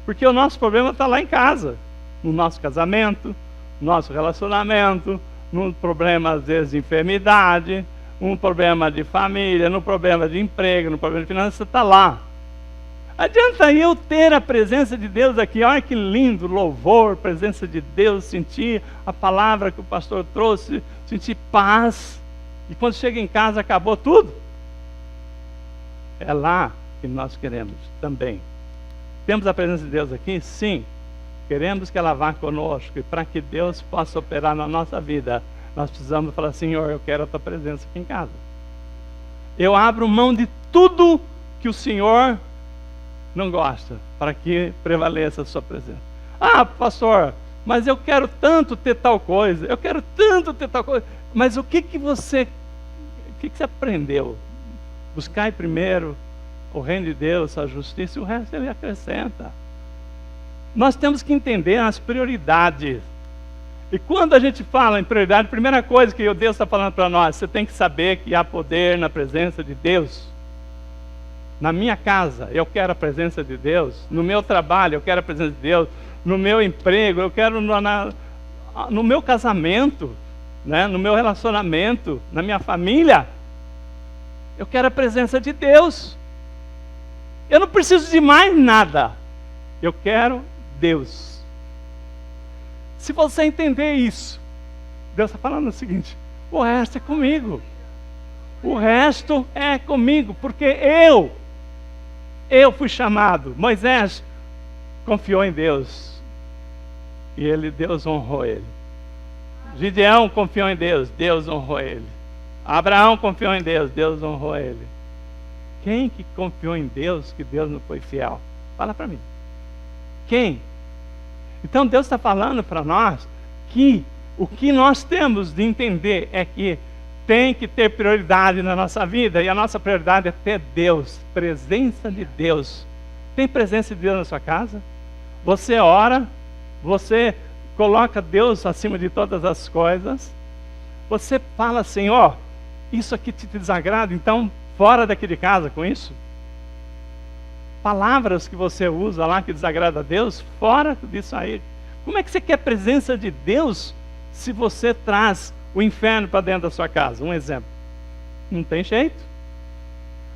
porque o nosso problema está lá em casa, no nosso casamento, no nosso relacionamento, no problema, às vezes, de enfermidade, um problema de família, no problema de emprego, no problema de finanças, você está lá. Adianta eu ter a presença de Deus aqui? Olha que lindo, louvor, presença de Deus, sentir a palavra que o pastor trouxe, sentir paz, e quando chega em casa acabou tudo? É lá que nós queremos também. Temos a presença de Deus aqui? Sim. Queremos que ela vá conosco, e para que Deus possa operar na nossa vida, nós precisamos falar: Senhor, eu quero a tua presença aqui em casa. Eu abro mão de tudo que o Senhor não gosta, para que prevaleça a sua presença. Ah, pastor, mas eu quero tanto ter tal coisa, eu quero tanto ter tal coisa. Mas o que você aprendeu? Buscai primeiro o reino de Deus, a justiça, e o resto Ele acrescenta. Nós temos que entender as prioridades. E quando a gente fala em prioridade, a primeira coisa que Deus está falando para nós: você tem que saber que há poder na presença de Deus. Na minha casa, eu quero a presença de Deus. No meu trabalho, eu quero a presença de Deus. No meu emprego, eu quero no meu casamento, né? No meu relacionamento, na minha família, eu quero a presença de Deus. Eu não preciso de mais nada. Eu quero Deus. Se você entender isso, Deus está falando o seguinte: o resto é comigo. O resto é comigo, porque eu fui chamado. Moisés confiou em Deus, e Deus honrou ele. Gideão confiou em Deus, Deus honrou ele. Abraão confiou em Deus, Deus honrou ele. Quem que confiou em Deus que Deus não foi fiel? Fala para mim. Quem? Então Deus está falando para nós que o que nós temos de entender é que tem que ter prioridade na nossa vida, e a nossa prioridade é ter Deus, presença de Deus. Tem presença de Deus na sua casa? Você ora, você coloca Deus acima de todas as coisas, você fala assim: ó, isso aqui te desagrada, então fora daqui de casa com isso. Palavras que você usa lá que desagrada a Deus, fora disso aí. Como é que você quer a presença de Deus se você traz o inferno para dentro da sua casa? Um exemplo. Não tem jeito.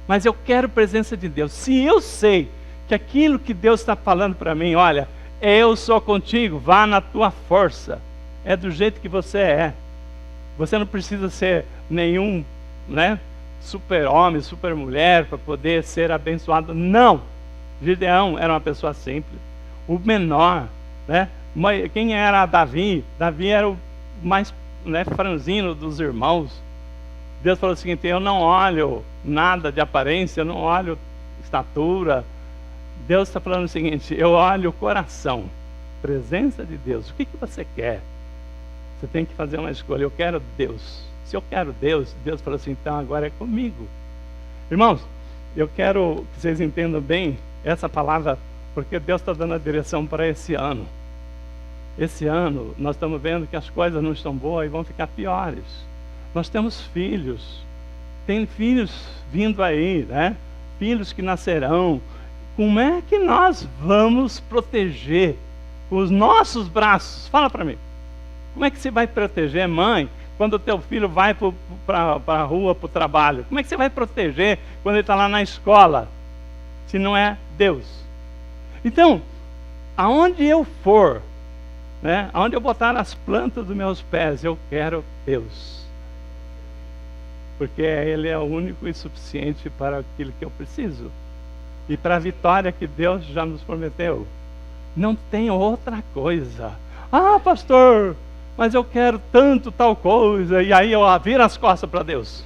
Mas eu quero a presença de Deus. Se eu sei que aquilo que Deus está falando para mim: olha, eu sou contigo, vá na tua força, é do jeito que você é. Você não precisa ser nenhum, né, super homem, super mulher para poder ser abençoado. Não. Gideão era uma pessoa simples, o menor, né? Quem era Davi? Davi era o mais, né, franzino dos irmãos. Deus falou o seguinte: eu não olho nada de aparência, eu não olho estatura. Deus está falando o seguinte: eu olho o coração, presença de Deus. O que você quer? Você tem que fazer uma escolha. Eu quero Deus. Se eu quero Deus, Deus falou assim: então agora é comigo. Irmãos, eu quero que vocês entendam bem essa palavra, porque Deus está dando a direção para esse ano. Esse ano, nós estamos vendo que as coisas não estão boas e vão ficar piores. Nós temos filhos, tem filhos vindo aí, né? Filhos que nascerão. Como é que nós vamos proteger com os nossos braços? Fala para mim. Como é que você vai proteger, mãe, quando o teu filho vai para a rua, para o trabalho? Como é que você vai proteger quando ele está lá na escola, se não é Deus? Então, aonde eu for, né, aonde eu botar as plantas dos meus pés, eu quero Deus. porque Ele é o único e suficiente para aquilo que eu preciso. E para a vitória que Deus já nos prometeu. Não tem outra coisa. Ah, pastor, mas eu quero tanto tal coisa. E aí eu viro as costas para Deus.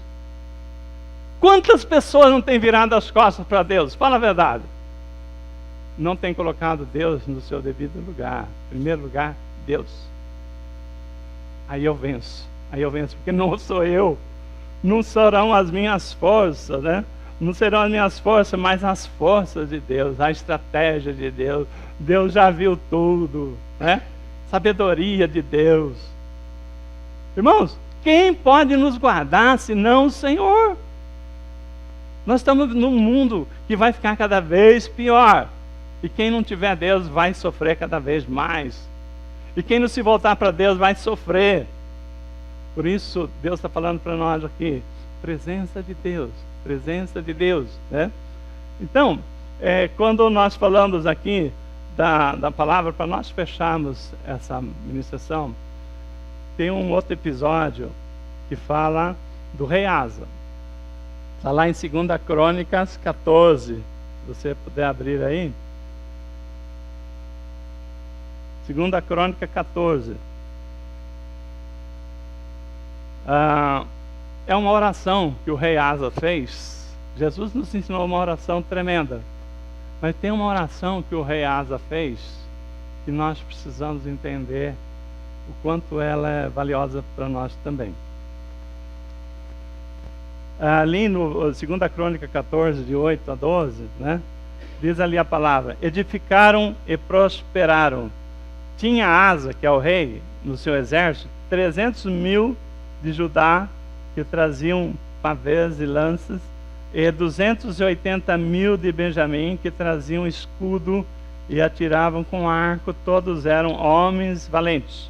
Quantas pessoas não têm virado as costas para Deus? Fala a verdade. Não tem colocado Deus no seu devido lugar. Em primeiro lugar, Deus. Aí eu venço. Porque não sou eu. Não serão as minhas forças, né? Não serão as minhas forças, mas as forças de Deus, a estratégia de Deus. Deus já viu tudo, né? Sabedoria de Deus. Irmãos, quem pode nos guardar senão o Senhor? Nós estamos num mundo que vai ficar cada vez pior. E quem não tiver Deus vai sofrer cada vez mais. E quem não se voltar para Deus vai sofrer. Por isso, Deus está falando para nós aqui, presença de Deus, né? Então, quando nós falamos aqui da palavra, para nós fecharmos essa ministração, tem um outro episódio que fala do rei Asa. Está lá em 2 Crônicas 14, se você puder abrir aí. 2 Crônica 14. É uma oração que o rei Asa fez. Jesus nos ensinou uma oração tremenda. Mas tem uma oração que o rei Asa fez que nós precisamos entender o quanto ela é valiosa para nós também. Ali no 2 Crônica 14, de 8 a 12, né, diz ali a palavra: edificaram e prosperaram. Tinha Asa, que é o rei, no seu exército, 300.000 de Judá, que traziam pavês e lanças, e 280.000 de Benjamim, que traziam escudo e atiravam com arco. Todos eram homens valentes.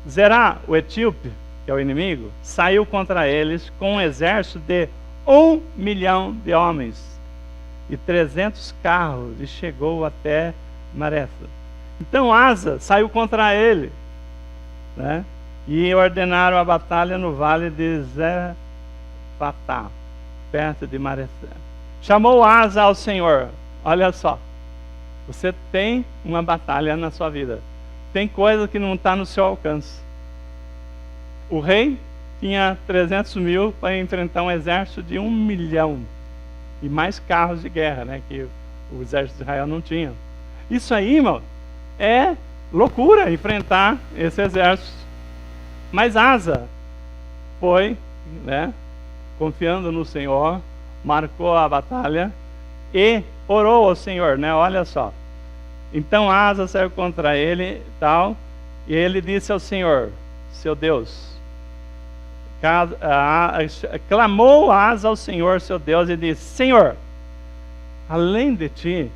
Zerá, o etíope, que é o inimigo, saiu contra eles com um exército de 1 milhão de homens e 300 carros, e chegou até Maresa. Então Asa saiu contra ele, né? E ordenaram a batalha no vale de Zefatá, perto de Maresa. Chamou Asa ao Senhor. Olha só, você tem uma batalha na sua vida. Tem coisa que não está no seu alcance. O rei tinha 300.000 para enfrentar um exército de 1 milhão. E mais carros de guerra, né, que o exército de Israel não tinha. Isso aí, irmão, é loucura enfrentar esse exército. Mas Asa foi, né, confiando no Senhor, marcou a batalha e orou ao Senhor, né? Olha só. Então Asa saiu contra ele e tal, e ele disse ao Senhor, seu Deus, clamou Asa ao Senhor, seu Deus, e disse: Senhor, além de ti,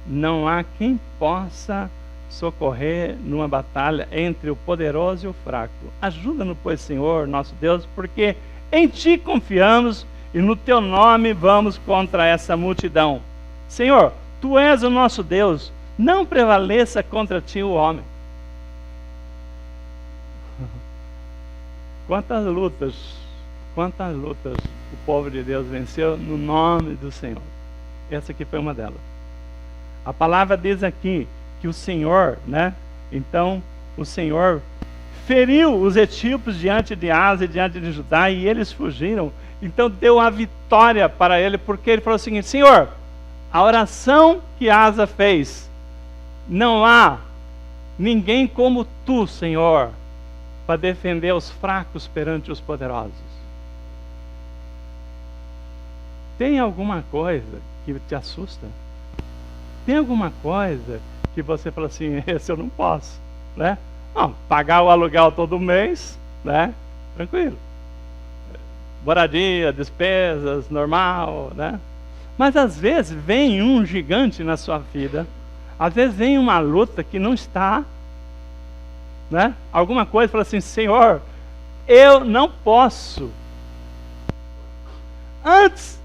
não há quem possa socorrer numa batalha entre o poderoso e o fraco. Ajuda-nos, pois, Senhor, nosso Deus, porque em ti confiamos e no teu nome vamos contra essa multidão. Senhor, tu és o nosso Deus, não prevaleça contra ti o homem. Quantas lutas o povo de Deus venceu no nome do Senhor. Essa aqui foi uma delas. A palavra diz aqui que o Senhor, né? Então, o Senhor feriu os etíopes diante de Asa e diante de Judá, e eles fugiram. Então deu a vitória para ele, porque ele falou o seguinte: Senhor, a oração que Asa fez, não há ninguém como tu, Senhor, para defender os fracos perante os poderosos. Tem alguma coisa que te assusta? Tem alguma coisa que você fala assim: esse eu não posso, né? Não, pagar o aluguel todo mês, né? Tranquilo. Moradia, despesas, normal, né? Mas às vezes vem um gigante na sua vida, às vezes vem uma luta que não está, né? Alguma coisa fala assim: Senhor, eu não posso. Antes,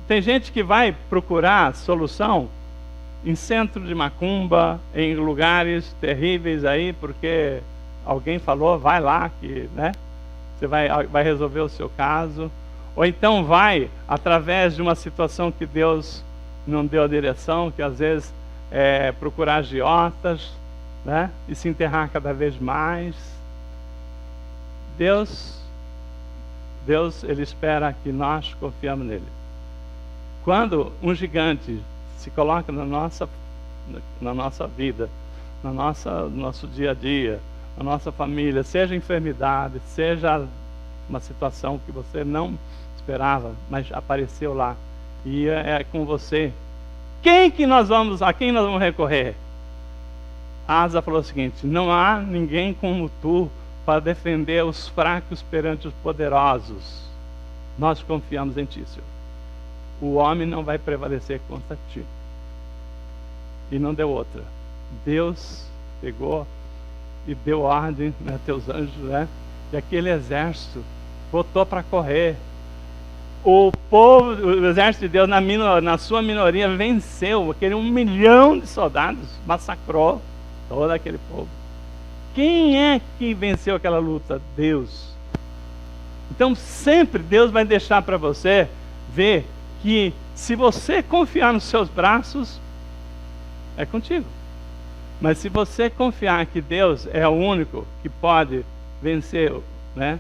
tem gente que vai procurar solução em centro de macumba, em lugares terríveis aí, porque alguém falou, vai lá, que, né? você vai resolver o seu caso. Ou então vai, através de uma situação que Deus não deu a direção, que às vezes é procurar agiotas, né? E se enterrar cada vez mais. Deus, Ele espera que nós confiamos nele. Quando um gigante se coloca na nossa vida, no nosso dia a dia, na nossa família, seja enfermidade, seja uma situação que você não esperava, mas apareceu lá, e é com você, a quem nós vamos recorrer? Asa falou o seguinte: não há ninguém como tu para defender os fracos perante os poderosos. Nós confiamos em ti, Senhor. O homem não vai prevalecer contra ti. E não deu outra. Deus pegou e deu ordem, né, teus anjos, né? E aquele exército botou para correr. O povo, o exército de Deus, na sua minoria, venceu. Aquele 1 milhão de soldados massacrou todo aquele povo. Quem é que venceu aquela luta? Deus. Então sempre Deus vai deixar para você ver que se você confiar nos seus braços, é contigo. Mas se você confiar que Deus é o único que pode vencer, né,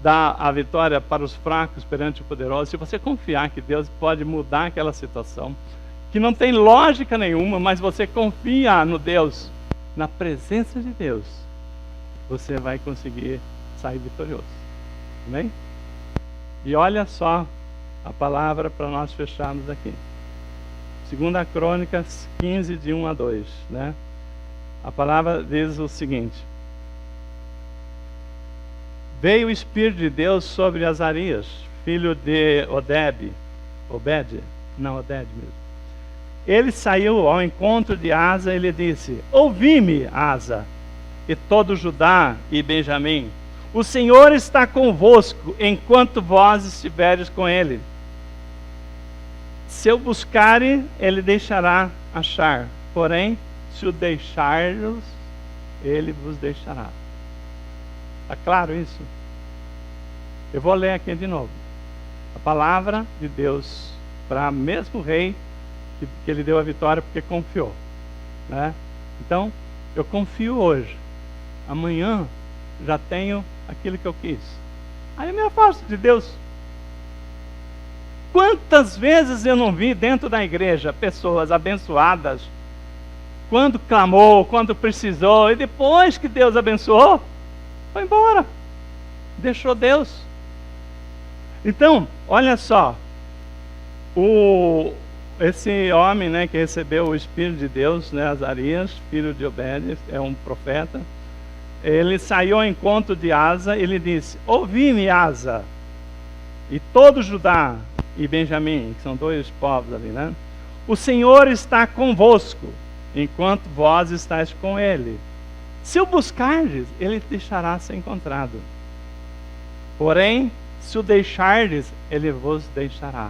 dar a vitória para os fracos perante o poderoso, se você confiar que Deus pode mudar aquela situação, que não tem lógica nenhuma, mas você confia no Deus, na presença de Deus, você vai conseguir sair vitorioso. Amém? E olha só a palavra para nós fecharmos aqui. 2 Crônicas 15, de 1 a 2, né? A palavra diz o seguinte: veio o Espírito de Deus sobre Azarias, filho de Obed mesmo. Ele saiu ao encontro de Asa e lhe disse: ouvi-me, Asa, e todo Judá e Benjamim, o Senhor está convosco enquanto vós estiveres com ele. Se eu buscar, ele deixará achar, porém, se o deixar-vos, ele vos deixará. Está claro isso? Eu vou ler aqui de novo. A palavra de Deus para o mesmo rei que ele deu a vitória porque confiou, né? Então, eu confio hoje. Amanhã já tenho aquilo que eu quis. Aí eu me afasto de Deus. Quantas vezes eu não vi dentro da igreja pessoas abençoadas, quando clamou, quando precisou, e depois que Deus abençoou, foi embora, deixou Deus. Então, olha só, esse homem, né, que recebeu o Espírito de Deus, né, Azarias, filho de Obed, é um profeta. Ele saiu ao encontro de Asa e lhe disse: ouvi-me, Asa, e todo Judá e Benjamim, que são dois povos ali, né? O Senhor está convosco, enquanto vós estáis com ele. Se o buscardes, ele deixará ser encontrado. Porém, se o deixardes, ele vos deixará.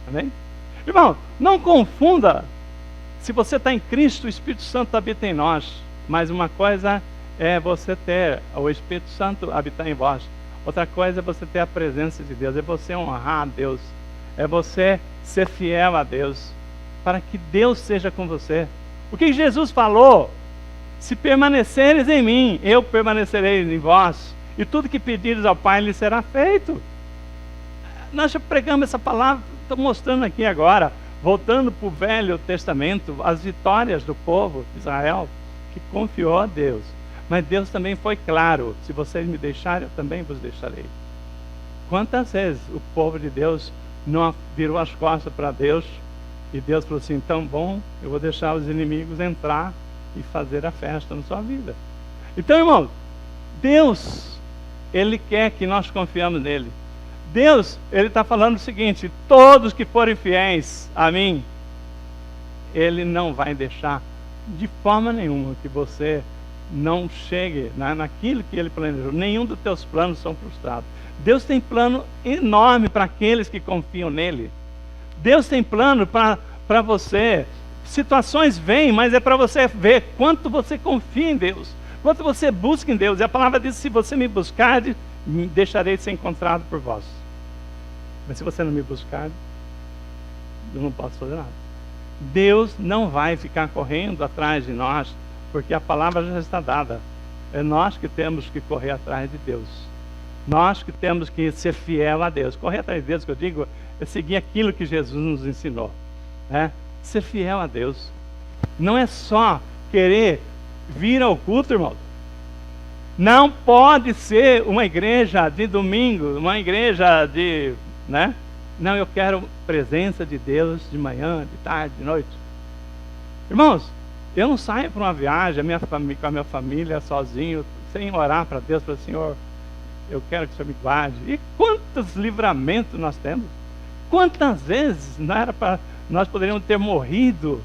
Amém? Irmão, não confunda. Se você está em Cristo, o Espírito Santo habita em nós. Mas uma coisa é você ter o Espírito Santo habitar em vós. Outra coisa é você ter a presença de Deus. É você honrar a Deus. É você ser fiel a Deus. Para que Deus seja com você. O que Jesus falou? Se permaneceres em mim, eu permanecerei em vós. E tudo que pedires ao Pai lhe será feito. Nós já pregamos essa palavra. Estou mostrando aqui agora, voltando para o Velho Testamento, as vitórias do povo de Israel, que confiou a Deus. Mas Deus também foi claro: se vocês me deixarem, eu também vos deixarei. Quantas vezes o povo de Deus não virou as costas para Deus, e Deus falou assim: então bom, eu vou deixar os inimigos entrar e fazer a festa na sua vida. Então, irmão, Deus, Ele quer que nós confiamos nele. Deus, Ele está falando o seguinte: todos que forem fiéis a mim, Ele não vai deixar de forma nenhuma que você não chegue naquilo que Ele planejou. Nenhum dos teus planos são frustrados. Deus tem plano enorme para aqueles que confiam nele. Deus tem plano para você. Situações vêm, mas é para você ver quanto você confia em Deus, quanto você busca em Deus. E a palavra diz: se você me buscar, deixarei de ser encontrado por vós. Mas se você não me buscar, eu não posso fazer nada. Deus não vai ficar correndo atrás de nós, porque a palavra já está dada. É nós que temos que correr atrás de Deus. Nós que temos que ser fiel a Deus. Correr atrás de Deus, que eu digo, é seguir aquilo que Jesus nos ensinou, né? Ser fiel a Deus. Não é só querer vir ao culto, irmão. Não pode ser uma igreja de domingo, uma igreja de, né? Não, eu quero presença de Deus de manhã, de tarde, de noite. Irmãos, eu não saio para uma viagem com a minha família, sozinho, sem orar para Deus, para o Senhor, eu quero que o Senhor me guarde. E quantos livramentos nós temos? Quantas vezes não era para nós poderíamos ter morrido?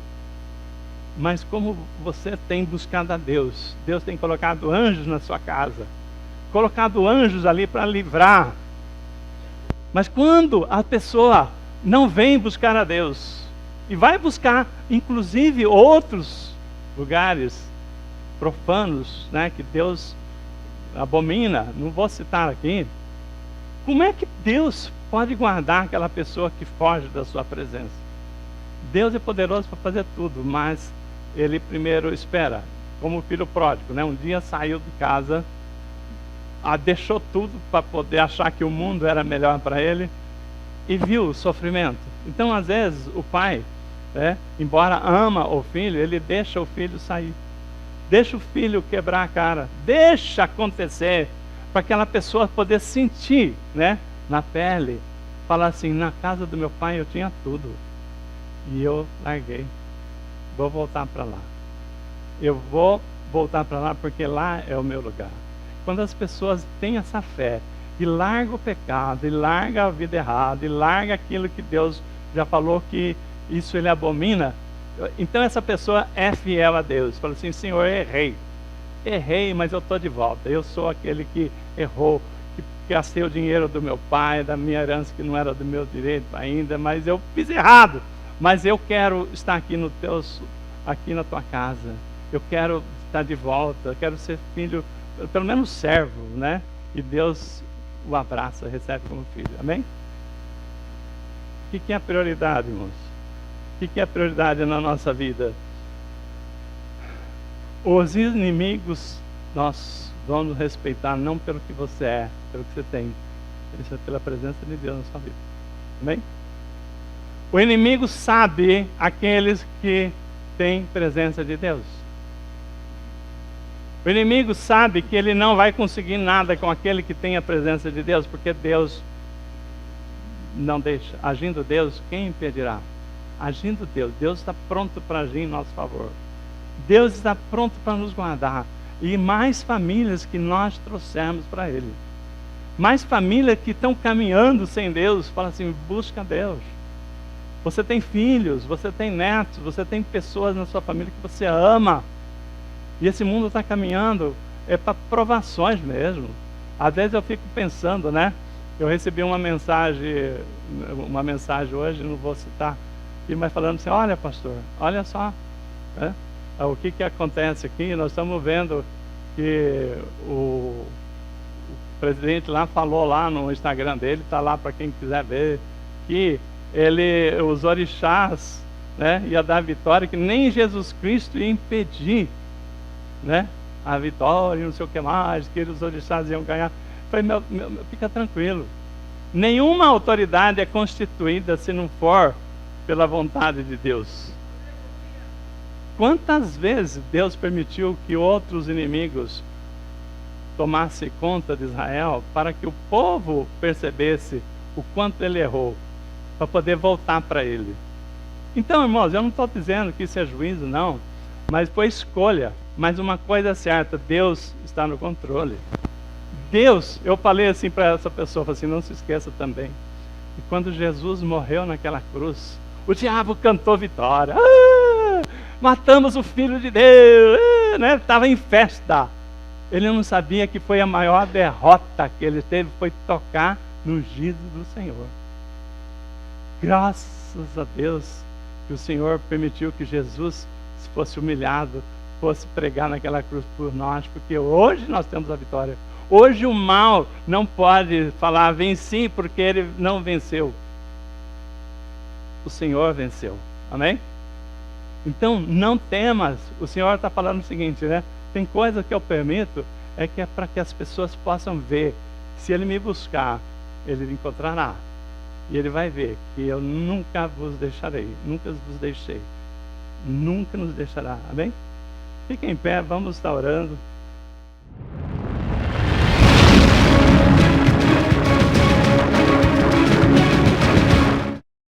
Mas como você tem buscado a Deus, Deus tem colocado anjos na sua casa, colocado anjos ali para livrar. Mas quando a pessoa não vem buscar a Deus, e vai buscar inclusive outros lugares profanos, né, que Deus abomina, não vou citar aqui, como é que Deus pode guardar aquela pessoa que foge da sua presença? Deus é poderoso para fazer tudo, mas Ele primeiro espera, como o filho pródigo, né? Um dia saiu de casa, deixou tudo para poder achar que o mundo era melhor para ele e viu o sofrimento. Então, às vezes, o pai, né, embora ama o filho, ele deixa o filho sair, deixa o filho quebrar a cara, deixa acontecer, para aquela pessoa poder sentir, né, na pele, falar assim: na casa do meu pai eu tinha tudo e eu larguei, vou voltar para lá, eu vou voltar para lá porque lá é o meu lugar. Quando as pessoas têm essa fé e larga o pecado, e larga a vida errada, e larga aquilo que Deus já falou que isso Ele abomina, então essa pessoa é fiel a Deus. Fala assim: Senhor, eu errei, mas eu estou de volta. Eu sou aquele que errou, que gastei o dinheiro do meu pai, da minha herança que não era do meu direito ainda, mas eu fiz errado. Mas eu quero estar aqui aqui na tua casa. Eu quero estar de volta, eu quero ser filho, pelo menos servo, né? E Deus o abraça, recebe como filho. Amém? O que é a prioridade, irmãos? O que é a prioridade na nossa vida? Os inimigos nós vamos respeitar não pelo que você é, pelo que você tem, isso é pela presença de Deus na sua vida. Amém? O inimigo sabe aqueles que têm presença de Deus. O inimigo sabe que ele não vai conseguir nada com aquele que tem a presença de Deus, porque Deus não deixa. Agindo Deus, quem impedirá? Agindo Deus, Deus está pronto para agir em nosso favor. Deus está pronto para nos guardar. E mais famílias que nós trouxemos para Ele. Mais famílias que estão caminhando sem Deus, fala assim: busca Deus. Você tem filhos, você tem netos, você tem pessoas na sua família que você ama. E esse mundo está caminhando para provações mesmo. Às vezes eu fico pensando, né? Eu recebi uma mensagem hoje, não vou citar, mas falando assim: olha, pastor, olha só, né? O que acontece aqui. Nós estamos vendo que o presidente lá falou lá no Instagram dele, está lá para quem quiser ver, que os orixás, né, ia dar vitória, que nem Jesus Cristo ia impedir, né, a vitória, não sei o que mais, que os orixás iam ganhar. Eu falei: fica tranquilo, nenhuma autoridade é constituída se não for pela vontade de Deus. Quantas vezes Deus permitiu que outros inimigos tomassem conta de Israel para que o povo percebesse o quanto ele errou, para poder voltar para Ele? Então, irmãos, eu não estou dizendo que isso é juízo, não, mas foi escolha. Mas uma coisa é certa: Deus está no controle. Deus, eu falei assim para essa pessoa, falei assim: não se esqueça também, que quando Jesus morreu naquela cruz, o diabo cantou vitória. Matamos o Filho de Deus, né? Estava em festa. Ele não sabia que foi a maior derrota que ele teve, foi tocar no ungido do Senhor. Graças a Deus que o Senhor permitiu que Jesus fosse humilhado, fosse pregar naquela cruz por nós, porque hoje nós temos a vitória. Hoje o mal não pode falar venci, porque ele não venceu. O Senhor venceu. Amém? Então, não temas. O Senhor está falando o seguinte, né? Tem coisa que eu permito, que é para que as pessoas possam ver. Se ele me buscar, ele me encontrará. E ele vai ver que eu nunca vos deixarei, nunca vos deixei. Nunca nos deixará. Amém? Fiquem em pé, vamos estar orando.